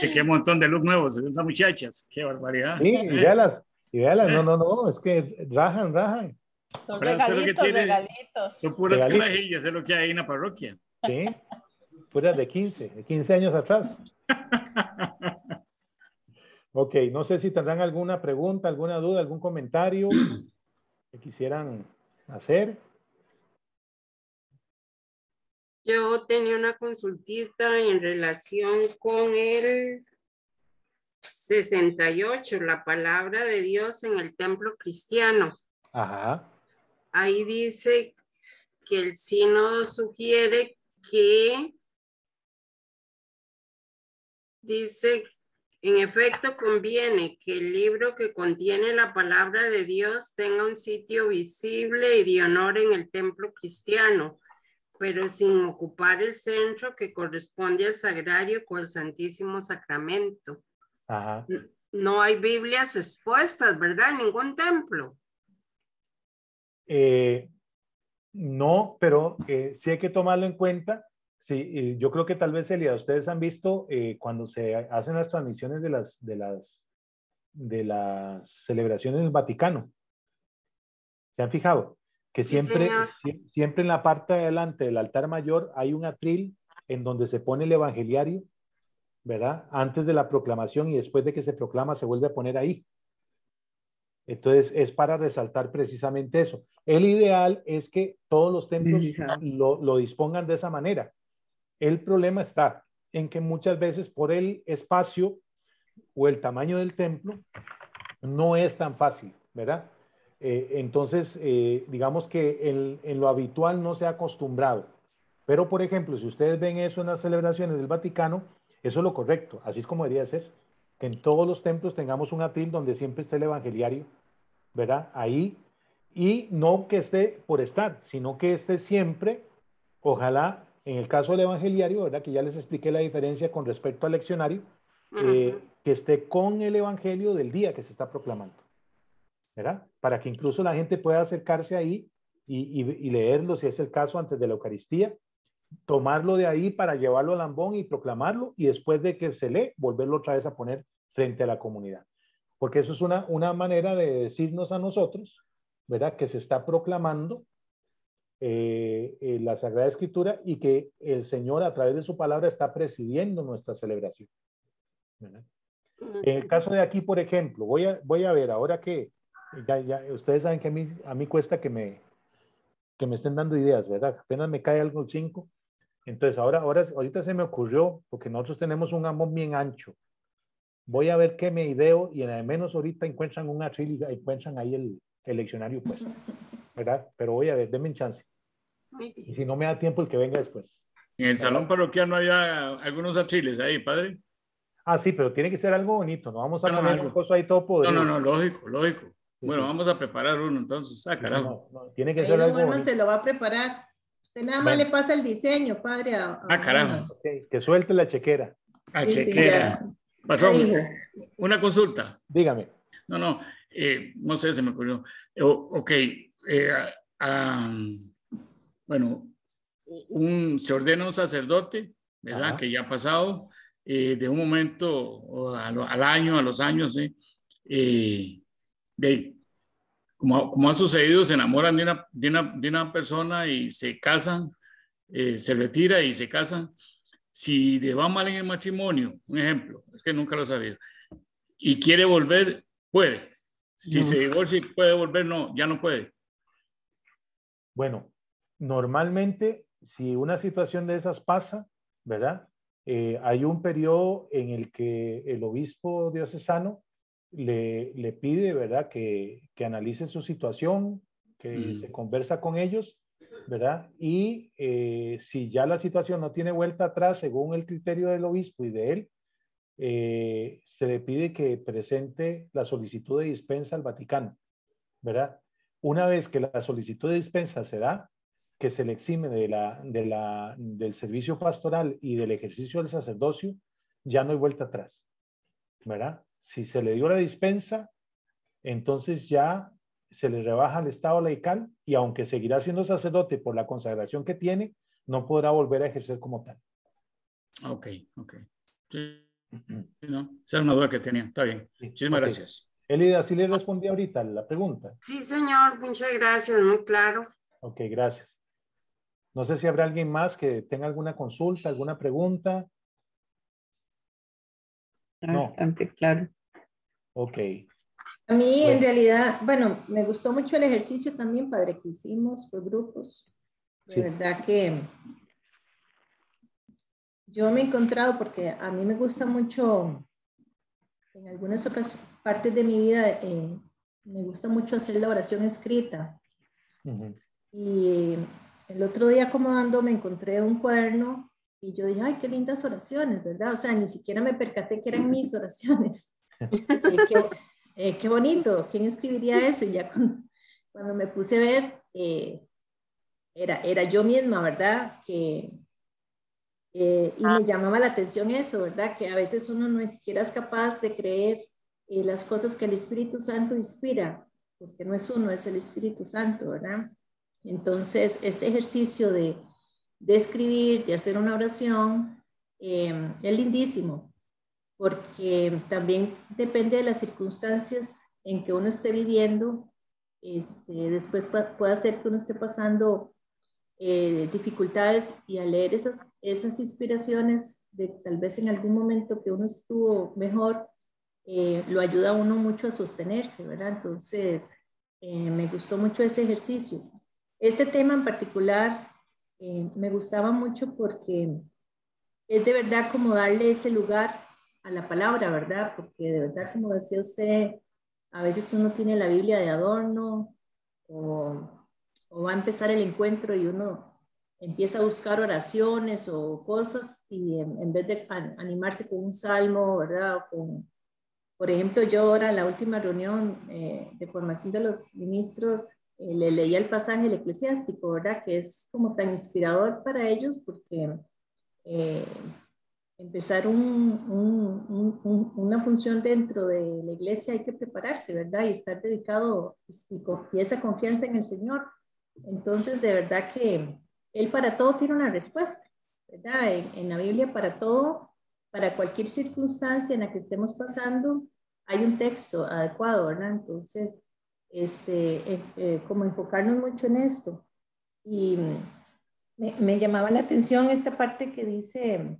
qué montón de looks nuevos, esas muchachas, qué barbaridad. Sí, y véalas, no, es que rajan. Son Pero usted lo que regalitos, tiene regalitos. son puras Regalitos. carajillas, es lo que hay en la parroquia. Sí, puras de 15 años atrás. Ok, no sé si tendrán alguna pregunta, alguna duda, algún comentario que quisieran hacer. Yo tenía una consultita en relación con el 68, la palabra de Dios en el templo cristiano. Ajá. Ahí dice que el sínodo sugiere que, dice, en efecto conviene que el libro que contiene la palabra de Dios tenga un sitio visible y de honor en el templo cristiano, pero sin ocupar el centro que corresponde al sagrario con el Santísimo Sacramento. Ajá. No hay Biblias expuestas, ¿verdad? En ningún templo. No, pero sí hay que tomarlo en cuenta. Sí, yo creo que tal vez, Elia, ustedes han visto cuando se hacen las transmisiones de las celebraciones del Vaticano. ¿Se han fijado? Que Sí, señor. siempre en la parte de adelante del altar mayor hay un atril en donde se pone el evangeliario, ¿verdad? Antes de la proclamación, y después de que se proclama se vuelve a poner ahí. Entonces es para resaltar precisamente eso. El ideal es que todos los templos lo dispongan de esa manera. El problema está en que muchas veces por el espacio o el tamaño del templo no es tan fácil, ¿verdad? Entonces, digamos que en lo habitual no se ha acostumbrado. Pero, por ejemplo, si ustedes ven eso en las celebraciones del Vaticano, eso es lo correcto, así es como debería ser. Que en todos los templos tengamos un atril donde siempre esté el evangeliario, ¿verdad? Ahí, y no que esté por estar, sino que esté siempre, ojalá, en el caso del evangeliario, ¿verdad? Que ya les expliqué la diferencia con respecto al leccionario, que esté con el evangelio del día que se está proclamando, ¿verdad? Para que incluso la gente pueda acercarse ahí y leerlo, si es el caso, antes de la Eucaristía, tomarlo de ahí para llevarlo al ambón y proclamarlo, y después de que se lee, volverlo otra vez a poner frente a la comunidad. Porque eso es una manera de decirnos a nosotros, ¿verdad? Que se está proclamando la Sagrada Escritura y que el Señor a través de su palabra está presidiendo nuestra celebración, ¿verdad? En el caso de aquí, por ejemplo, voy a ver, ahora que ya ustedes saben que a mí cuesta que me estén dando ideas, ¿verdad? Apenas me cae algo 5. Entonces, ahorita se me ocurrió, porque nosotros tenemos un ambón bien ancho. Voy a ver qué me ideo, y en al menos ahorita encuentran un atril y encuentran ahí el leccionario puesto, ¿verdad? Pero voy a ver, denme un chance. Y si no me da tiempo, el que venga después. En el salón parroquial no había algunos atriles ahí, padre. Ah, sí, pero tiene que ser algo bonito, no vamos a No, poner algo. un coso ahí todo podrido. No, lógico, lógico. Sí, Bueno, sí. vamos a preparar uno entonces. Ah, Sí, carajo. tiene que Ahí ser don algo Wilman bonito. se lo va a preparar. Usted nada más Bueno. le pasa el diseño, padre, a Ah, don carajo. Wilman. Ok, que suelte la chequera. A Sí, sí, chequera. ya Patrón, dijo. una consulta. Dígame. No, no sé, se me ocurrió. Ok, bueno, se ordena un sacerdote, ¿verdad? Ajá. Que ya ha pasado de un momento al año, a los años, ¿sí? Como ha sucedido, se enamoran de una persona y se casan, se retira y se casan. Si le va mal en el matrimonio, un ejemplo, es que nunca lo he sabido, y quiere volver, puede. Si se divorcia y puede volver, no, ya no puede. Bueno, normalmente, si una situación de esas pasa, ¿verdad? Hay un periodo en el que el obispo diocesano le pide, ¿verdad? Que analice su situación, que se conversa con ellos, ¿verdad? Y si ya la situación no tiene vuelta atrás, según el criterio del obispo y de él, se le pide que presente la solicitud de dispensa al Vaticano, ¿verdad? Una vez que la solicitud de dispensa se da, que se le exime del servicio pastoral y del ejercicio del sacerdocio, ya no hay vuelta atrás, ¿verdad? Si se le dio la dispensa, entonces ya se le rebaja el estado laical y aunque seguirá siendo sacerdote por la consagración que tiene, no podrá volver a ejercer como tal. Ok. Sí, no, esa era una duda que tenía. Está bien. Sí. Muchísimas Okay. gracias. Elida, ¿sí le respondí ahorita la pregunta? Sí, señor, muchas gracias, muy claro. Ok, gracias. No sé si habrá alguien más que tenga alguna consulta, alguna pregunta. No. Bastante claro. Ok. A mí, en Bueno. realidad, bueno, me gustó mucho el ejercicio también, padre, que hicimos por grupos. De Sí. verdad que yo me he encontrado, porque a mí me gusta mucho, en algunas partes de mi vida, me gusta mucho hacer la oración escrita. Y el otro día acomodando me encontré un cuaderno y yo dije, ay, qué lindas oraciones, ¿verdad? O sea, ni siquiera me percaté que eran mis oraciones. Qué bonito, ¿quién escribiría eso? Y ya cuando me puse a ver, era yo misma, ¿verdad? Y me llamaba la atención eso, ¿verdad? Que a veces uno no es siquiera es capaz de creer las cosas que el Espíritu Santo inspira, porque no es uno, es el Espíritu Santo, ¿verdad? Entonces, este ejercicio de escribir, de hacer una oración, es lindísimo, porque también depende de las circunstancias en que uno esté viviendo, después puede ser que uno esté pasando dificultades y al leer esas inspiraciones de tal vez en algún momento que uno estuvo mejor, lo ayuda a uno mucho a sostenerse, ¿verdad? Entonces, me gustó mucho ese ejercicio. Este tema en particular me gustaba mucho porque es de verdad como darle ese lugar a la palabra, ¿verdad? Porque de verdad, como decía usted, a veces uno tiene la Biblia de adorno o va a empezar el encuentro y uno empieza a buscar oraciones o cosas y en vez de animarse con un salmo, ¿verdad? Por ejemplo, yo ahora en la última reunión de formación de los ministros le leía el pasaje del Eclesiástico, ¿verdad? Que es como tan inspirador para ellos porque empezar una función dentro de la iglesia hay que prepararse, ¿verdad? Y estar dedicado y esa confianza en el Señor. Entonces, de verdad que Él para todo tiene una respuesta, ¿verdad? En la Biblia para todo, para cualquier circunstancia en la que estemos pasando, hay un texto adecuado, ¿verdad? Entonces, como enfocarnos mucho en esto. Y me llamaba la atención esta parte que dice,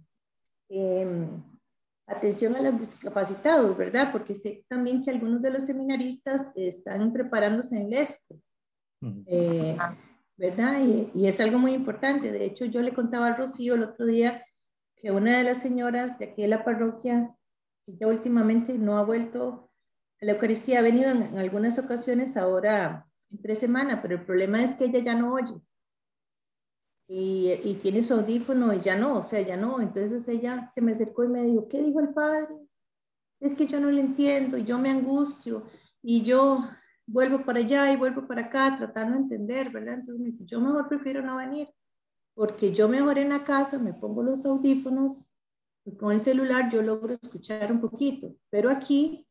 atención a los discapacitados, ¿verdad? Porque sé también que algunos de los seminaristas están preparándose en el ESCO, ¿verdad? Y es algo muy importante. De hecho, yo le contaba a Rocío el otro día que una de las señoras de aquí de la parroquia, que ya últimamente no ha vuelto a la Eucaristía, ha venido en algunas ocasiones ahora entre semana, pero el problema es que ella ya no oye. y tiene su audífono y ya no, o sea, ya no. Entonces ella se me acercó y me dijo, ¿qué dijo el padre? Es que yo no le entiendo y yo me angustio y yo vuelvo para allá y vuelvo para acá tratando de entender, ¿verdad? Entonces me dice, yo mejor prefiero no venir porque yo mejor en la casa me pongo los audífonos y con el celular yo logro escuchar un poquito, pero aquí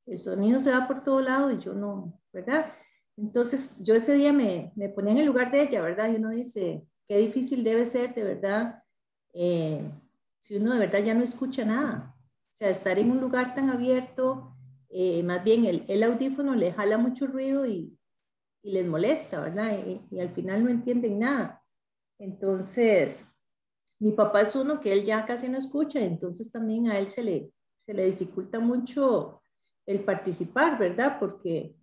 el sonido se va por todo lado y yo no, ¿verdad? Entonces yo ese día me ponía en el lugar de ella, ¿verdad? Y uno dice, qué difícil debe ser de verdad si uno de verdad ya no escucha nada. O sea, estar en un lugar tan abierto, más bien el audífono le jala mucho ruido y les molesta, ¿verdad? Y al final no entienden nada. Entonces, mi papá es uno que él ya casi no escucha, entonces también a él se le dificulta mucho el participar, ¿verdad? Porque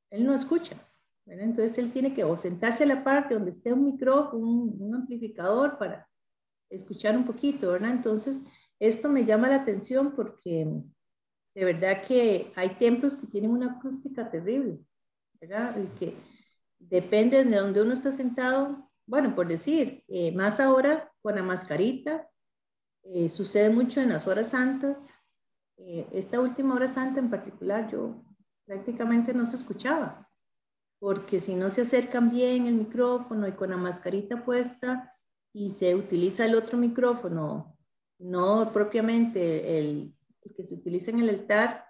él no escucha, ¿verdad? Entonces él tiene que o sentarse a la parte donde esté un micrófono, un amplificador para escuchar un poquito, ¿verdad? Entonces, esto me llama la atención porque de verdad que hay templos que tienen una acústica terrible, ¿verdad? Y que depende de donde uno está sentado, bueno, por decir, más ahora con la mascarita, sucede mucho en las horas santas. Esta última hora santa en particular, yo prácticamente no se escuchaba, porque si no se acercan bien el micrófono y con la mascarita puesta y se utiliza el otro micrófono, no propiamente el que se utiliza en el altar,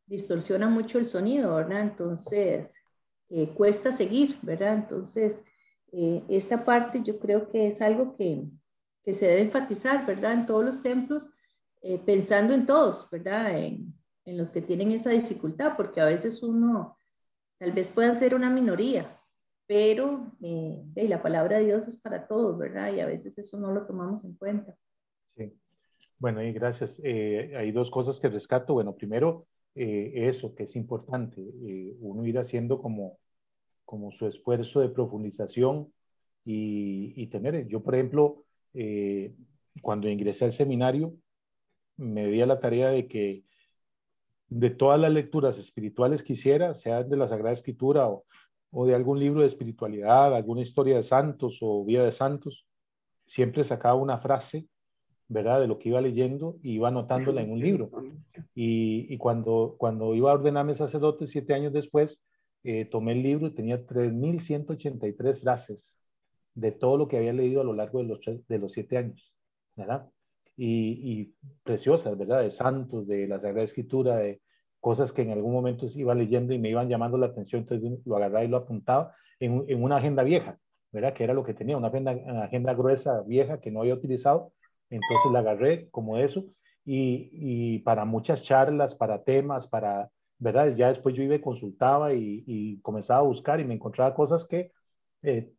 distorsiona mucho el sonido, ¿verdad? Entonces, cuesta seguir, ¿verdad? Entonces, esta parte yo creo que es algo que se debe enfatizar, ¿verdad? En todos los templos, pensando en todos, ¿verdad? En los que tienen esa dificultad, porque a veces uno tal vez puedan ser una minoría, pero la palabra de Dios es para todos, ¿verdad? Y a veces eso no lo tomamos en cuenta. Sí. Bueno, y gracias. Hay dos cosas que rescato. Bueno, primero, eso, que es importante, uno ir haciendo como su esfuerzo de profundización y tener. Yo, por ejemplo, cuando ingresé al seminario, me di a la tarea de que de todas las lecturas espirituales que hiciera, sea de la Sagrada Escritura o de algún libro de espiritualidad, alguna historia de santos o vida de santos, siempre sacaba una frase, ¿verdad? De lo que iba leyendo y iba anotándola en un libro. Y cuando iba a ordenarme sacerdote 7 años después, tomé el libro y tenía 3.183 frases de todo lo que había leído a lo largo de los 7 años, ¿verdad? Y preciosas, ¿verdad? De santos, de la Sagrada Escritura, de cosas que en algún momento iba leyendo y me iban llamando la atención, entonces lo agarraba y lo apuntaba en una agenda vieja, ¿verdad? Que era lo que tenía, una agenda gruesa vieja que no había utilizado, entonces la agarré como eso, y para muchas charlas, para temas, para, ¿verdad? Ya después yo iba y consultaba y comenzaba a buscar y me encontraba cosas que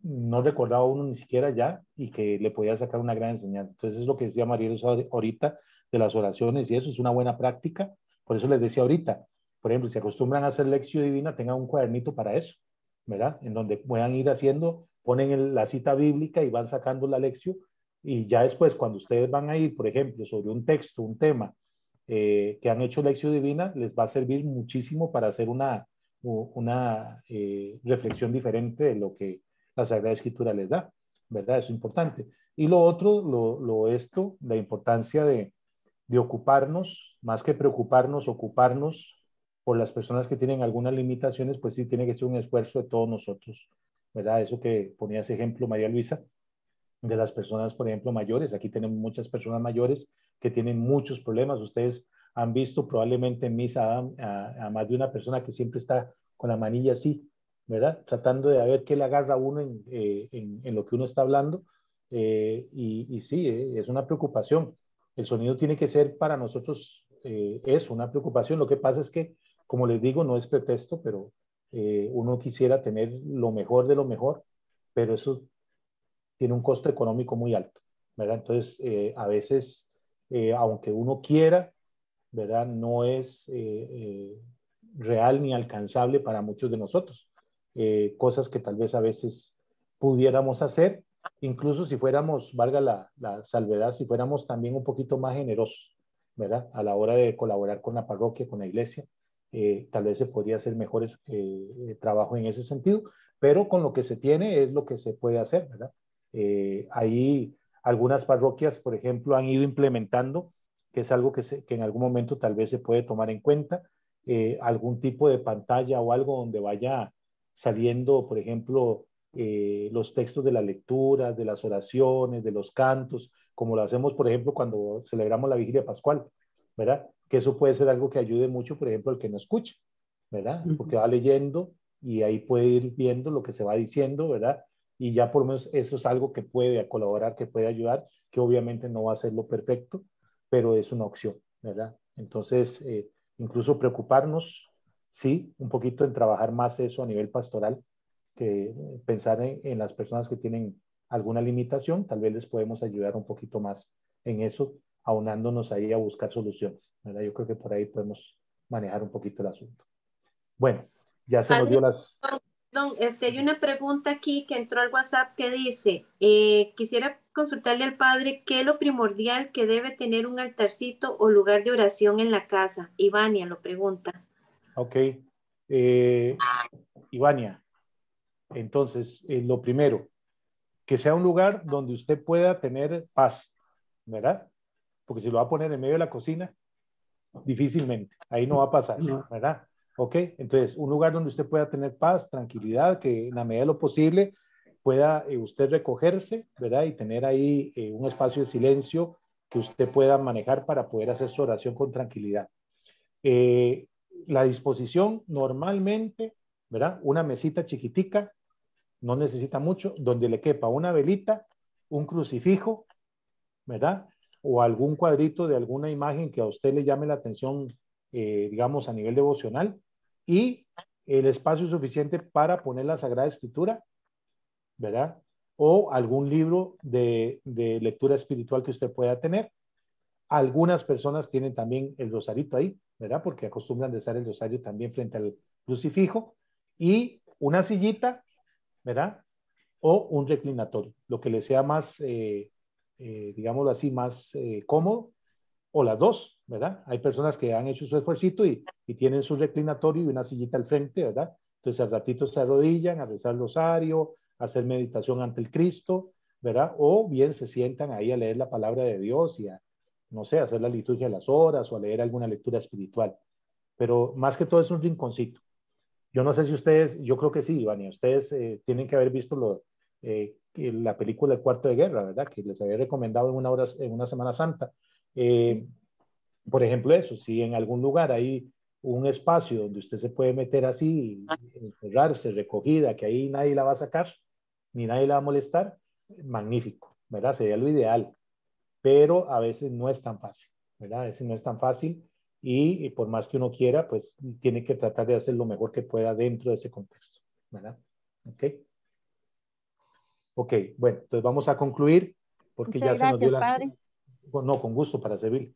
no recordaba uno ni siquiera ya y que le podía sacar una gran enseñanza. Entonces es lo que decía María ahorita de las oraciones y eso es una buena práctica. Por eso les decía ahorita, por ejemplo, si acostumbran a hacer lección divina, tengan un cuadernito para eso, ¿verdad? En donde puedan ir haciendo, ponen la cita bíblica y van sacando la lección y ya después cuando ustedes van a ir, por ejemplo, sobre un texto, un tema que han hecho lección divina, les va a servir muchísimo para hacer una reflexión diferente de lo que la Sagrada Escritura les da, ¿verdad? Eso es importante. Y lo otro, la importancia de ocuparnos, más que preocuparnos, ocuparnos por las personas que tienen algunas limitaciones, pues sí tiene que ser un esfuerzo de todos nosotros, ¿verdad? Eso que ponía ese ejemplo María Luisa, de las personas, por ejemplo, mayores. Aquí tenemos muchas personas mayores que tienen muchos problemas. Ustedes han visto probablemente en misa a más de una persona que siempre está con la manilla así, ¿verdad? Tratando de ver qué le agarra a uno en lo que uno está hablando. Y sí, es una preocupación. El sonido tiene que ser para nosotros eso, una preocupación. Lo que pasa es que, como les digo, no es pretexto, pero uno quisiera tener lo mejor de lo mejor, pero eso tiene un costo económico muy alto, ¿verdad? Entonces, a veces, aunque uno quiera, ¿verdad? No es real ni alcanzable para muchos de nosotros. Cosas que tal vez a veces pudiéramos hacer, incluso si fuéramos, valga la salvedad, si fuéramos también un poquito más generosos, ¿verdad? A la hora de colaborar con la parroquia, con la iglesia, tal vez se podría hacer mejores trabajo en ese sentido, pero con lo que se tiene es lo que se puede hacer, ¿verdad? Ahí algunas parroquias, por ejemplo, han ido implementando, que es algo que en algún momento tal vez se puede tomar en cuenta, algún tipo de pantalla o algo donde vaya saliendo, por ejemplo, los textos de las lecturas, de las oraciones, de los cantos, como lo hacemos, por ejemplo, cuando celebramos la vigilia pascual, ¿verdad? Que eso puede ser algo que ayude mucho, por ejemplo, al que no escucha, ¿verdad? Porque va leyendo y ahí puede ir viendo lo que se va diciendo, ¿verdad? Y ya por lo menos eso es algo que puede colaborar, que puede ayudar, que obviamente no va a ser lo perfecto, pero es una opción, ¿verdad? Entonces, incluso preocuparnos, sí, un poquito en trabajar más eso a nivel pastoral, que pensar en las personas que tienen alguna limitación, tal vez les podemos ayudar un poquito más en eso, aunándonos ahí a buscar soluciones, ¿verdad? Yo creo que por ahí podemos manejar un poquito el asunto. Bueno, ya se nos dio las... Perdón, hay una pregunta aquí que entró al WhatsApp que dice, quisiera consultarle al padre qué es lo primordial que debe tener un altarcito o lugar de oración en la casa. Ivania lo pregunta. Ok. Ivania, entonces, lo primero, que sea un lugar donde usted pueda tener paz, ¿verdad? Porque si lo va a poner en medio de la cocina, difícilmente, ahí no va a pasar, ¿verdad? Ok, entonces un lugar donde usted pueda tener paz, tranquilidad, que en la medida de lo posible pueda usted recogerse, ¿verdad? Y tener ahí un espacio de silencio que usted pueda manejar para poder hacer su oración con tranquilidad. La disposición normalmente, ¿verdad? Una mesita chiquitica, no necesita mucho, donde le quepa una velita, un crucifijo, ¿verdad? O algún cuadrito de alguna imagen que a usted le llame la atención, digamos, a nivel devocional, y el espacio suficiente para poner la Sagrada Escritura, ¿verdad? O algún libro de lectura espiritual que usted pueda tener. Algunas personas tienen también el rosarito ahí, ¿verdad? Porque acostumbran a rezar el rosario también frente al crucifijo, y una sillita, ¿verdad? O un reclinatorio, lo que le sea más, digámoslo así, más cómodo, o las dos, ¿verdad? Hay personas que han hecho su esfuercito y tienen su reclinatorio y una sillita al frente, ¿verdad? Entonces al ratito se arrodillan a rezar el rosario, a hacer meditación ante el Cristo, ¿verdad? O bien se sientan ahí a leer la palabra de Dios y a, no sé, a hacer la liturgia de las horas o a leer alguna lectura espiritual. Pero más que todo es un rinconcito. Yo no sé si ustedes, yo creo que sí, Ivania, ustedes tienen que haber visto la película El Cuarto de Guerra, ¿verdad? Que les había recomendado en una Semana Santa. Por ejemplo, eso, si en algún lugar hay un espacio donde usted se puede meter así, encerrarse, recogida, que ahí nadie la va a sacar, ni nadie la va a molestar, magnífico, ¿verdad? Sería lo ideal, pero a veces no es tan fácil, ¿verdad? A veces no es tan fácil y por más que uno quiera, pues tiene que tratar de hacer lo mejor que pueda dentro de ese contexto, ¿verdad? Ok. Ok, bueno, entonces vamos a concluir porque Muchas ya se nos dio gracias, las... padre. No, con gusto para servir.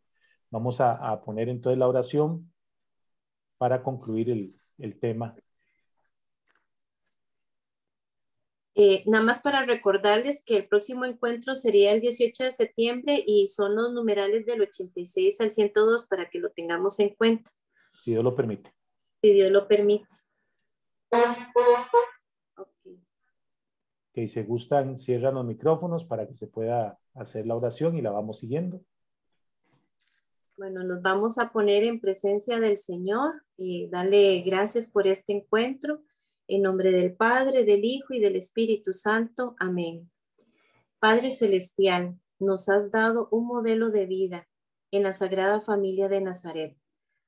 Vamos a poner entonces la oración para concluir el tema. Nada más para recordarles que el próximo encuentro sería el 18 de septiembre y son los numerales del 86 al 102 para que lo tengamos en cuenta. Si Dios lo permite. Si Dios lo permite. Okay. Ok, si gustan, cierran los micrófonos para que se pueda hacer la oración y la vamos siguiendo. Bueno, nos vamos a poner en presencia del Señor y darle gracias por este encuentro. En nombre del Padre, del Hijo y del Espíritu Santo. Amén. Padre Celestial, nos has dado un modelo de vida en la Sagrada Familia de Nazaret.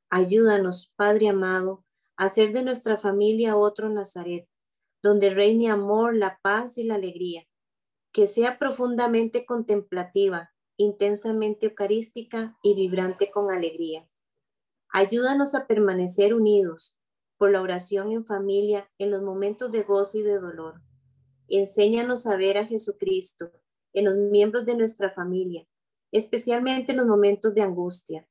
Ayúdanos, Padre amado, a hacer de nuestra familia otro Nazaret, donde reine amor, la paz y la alegría. Que sea profundamente contemplativa, intensamente eucarística y vibrante con alegría. Ayúdanos a permanecer unidos por la oración en familia en los momentos de gozo y de dolor. Enséñanos a ver a Jesucristo en los miembros de nuestra familia, especialmente en los momentos de angustia.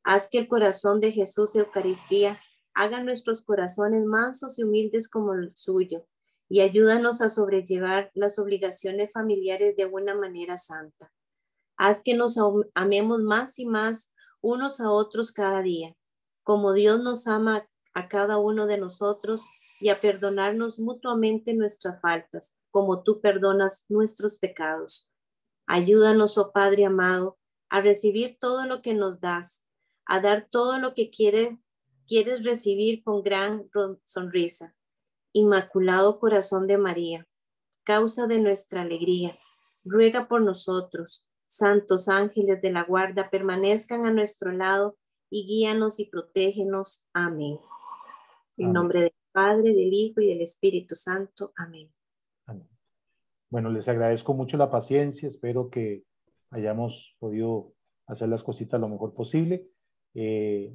Haz que el corazón de Jesús Eucaristía haga nuestros corazones mansos y humildes como el suyo, y ayúdanos a sobrellevar las obligaciones familiares de una manera santa. Haz que nos amemos más y más unos a otros cada día, como Dios nos ama a cada uno de nosotros y a perdonarnos mutuamente nuestras faltas, como tú perdonas nuestros pecados. Ayúdanos, oh Padre amado, a recibir todo lo que nos das, a dar todo lo que quieres recibir con gran sonrisa. Inmaculado Corazón de María, causa de nuestra alegría, ruega por nosotros. Santos ángeles de la guarda, permanezcan a nuestro lado y guíanos y protégenos. Amén. En nombre del Padre, del Hijo y del Espíritu Santo. Amén. Amén. Bueno, les agradezco mucho la paciencia. Espero que hayamos podido hacer las cositas lo mejor posible.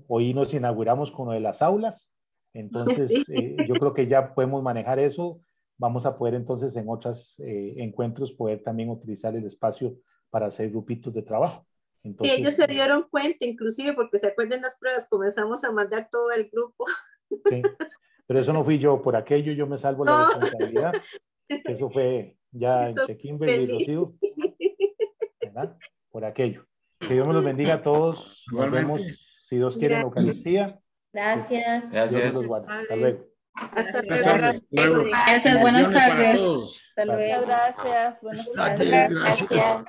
Hoy nos inauguramos con lo de las aulas. Entonces, yo creo que ya podemos manejar eso. Vamos a poder entonces en otros encuentros poder también utilizar el espacio para hacer grupitos de trabajo. Entonces, sí, ellos se dieron cuenta, inclusive porque se acuerdan las pruebas, comenzamos a mandar todo el grupo. Sí, pero eso no fui yo, por aquello yo me salvo la responsabilidad. Eso fue ya entre Kimberly y Rocío, ¿verdad? Por aquello. Que Dios me los bendiga a todos. Nos vemos, si Dios quiere, en la Eucaristía. Gracias. Dios me los guarde. Hasta luego. Hasta luego. Gracias, buenas tardes. Hasta luego. Gracias. Buenas tardes. Gracias.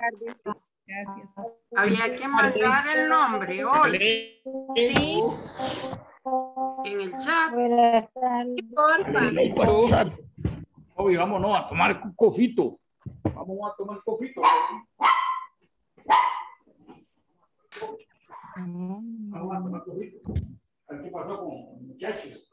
Gracias. Había que mandar el nombre hoy. Sí. En el chat. Buenas tardes. Porfa. Oye, vámonos a tomar cofito. Vamos a tomar cofito. Vamos a tomar cofito. ¿Qué pasó con los muchachos?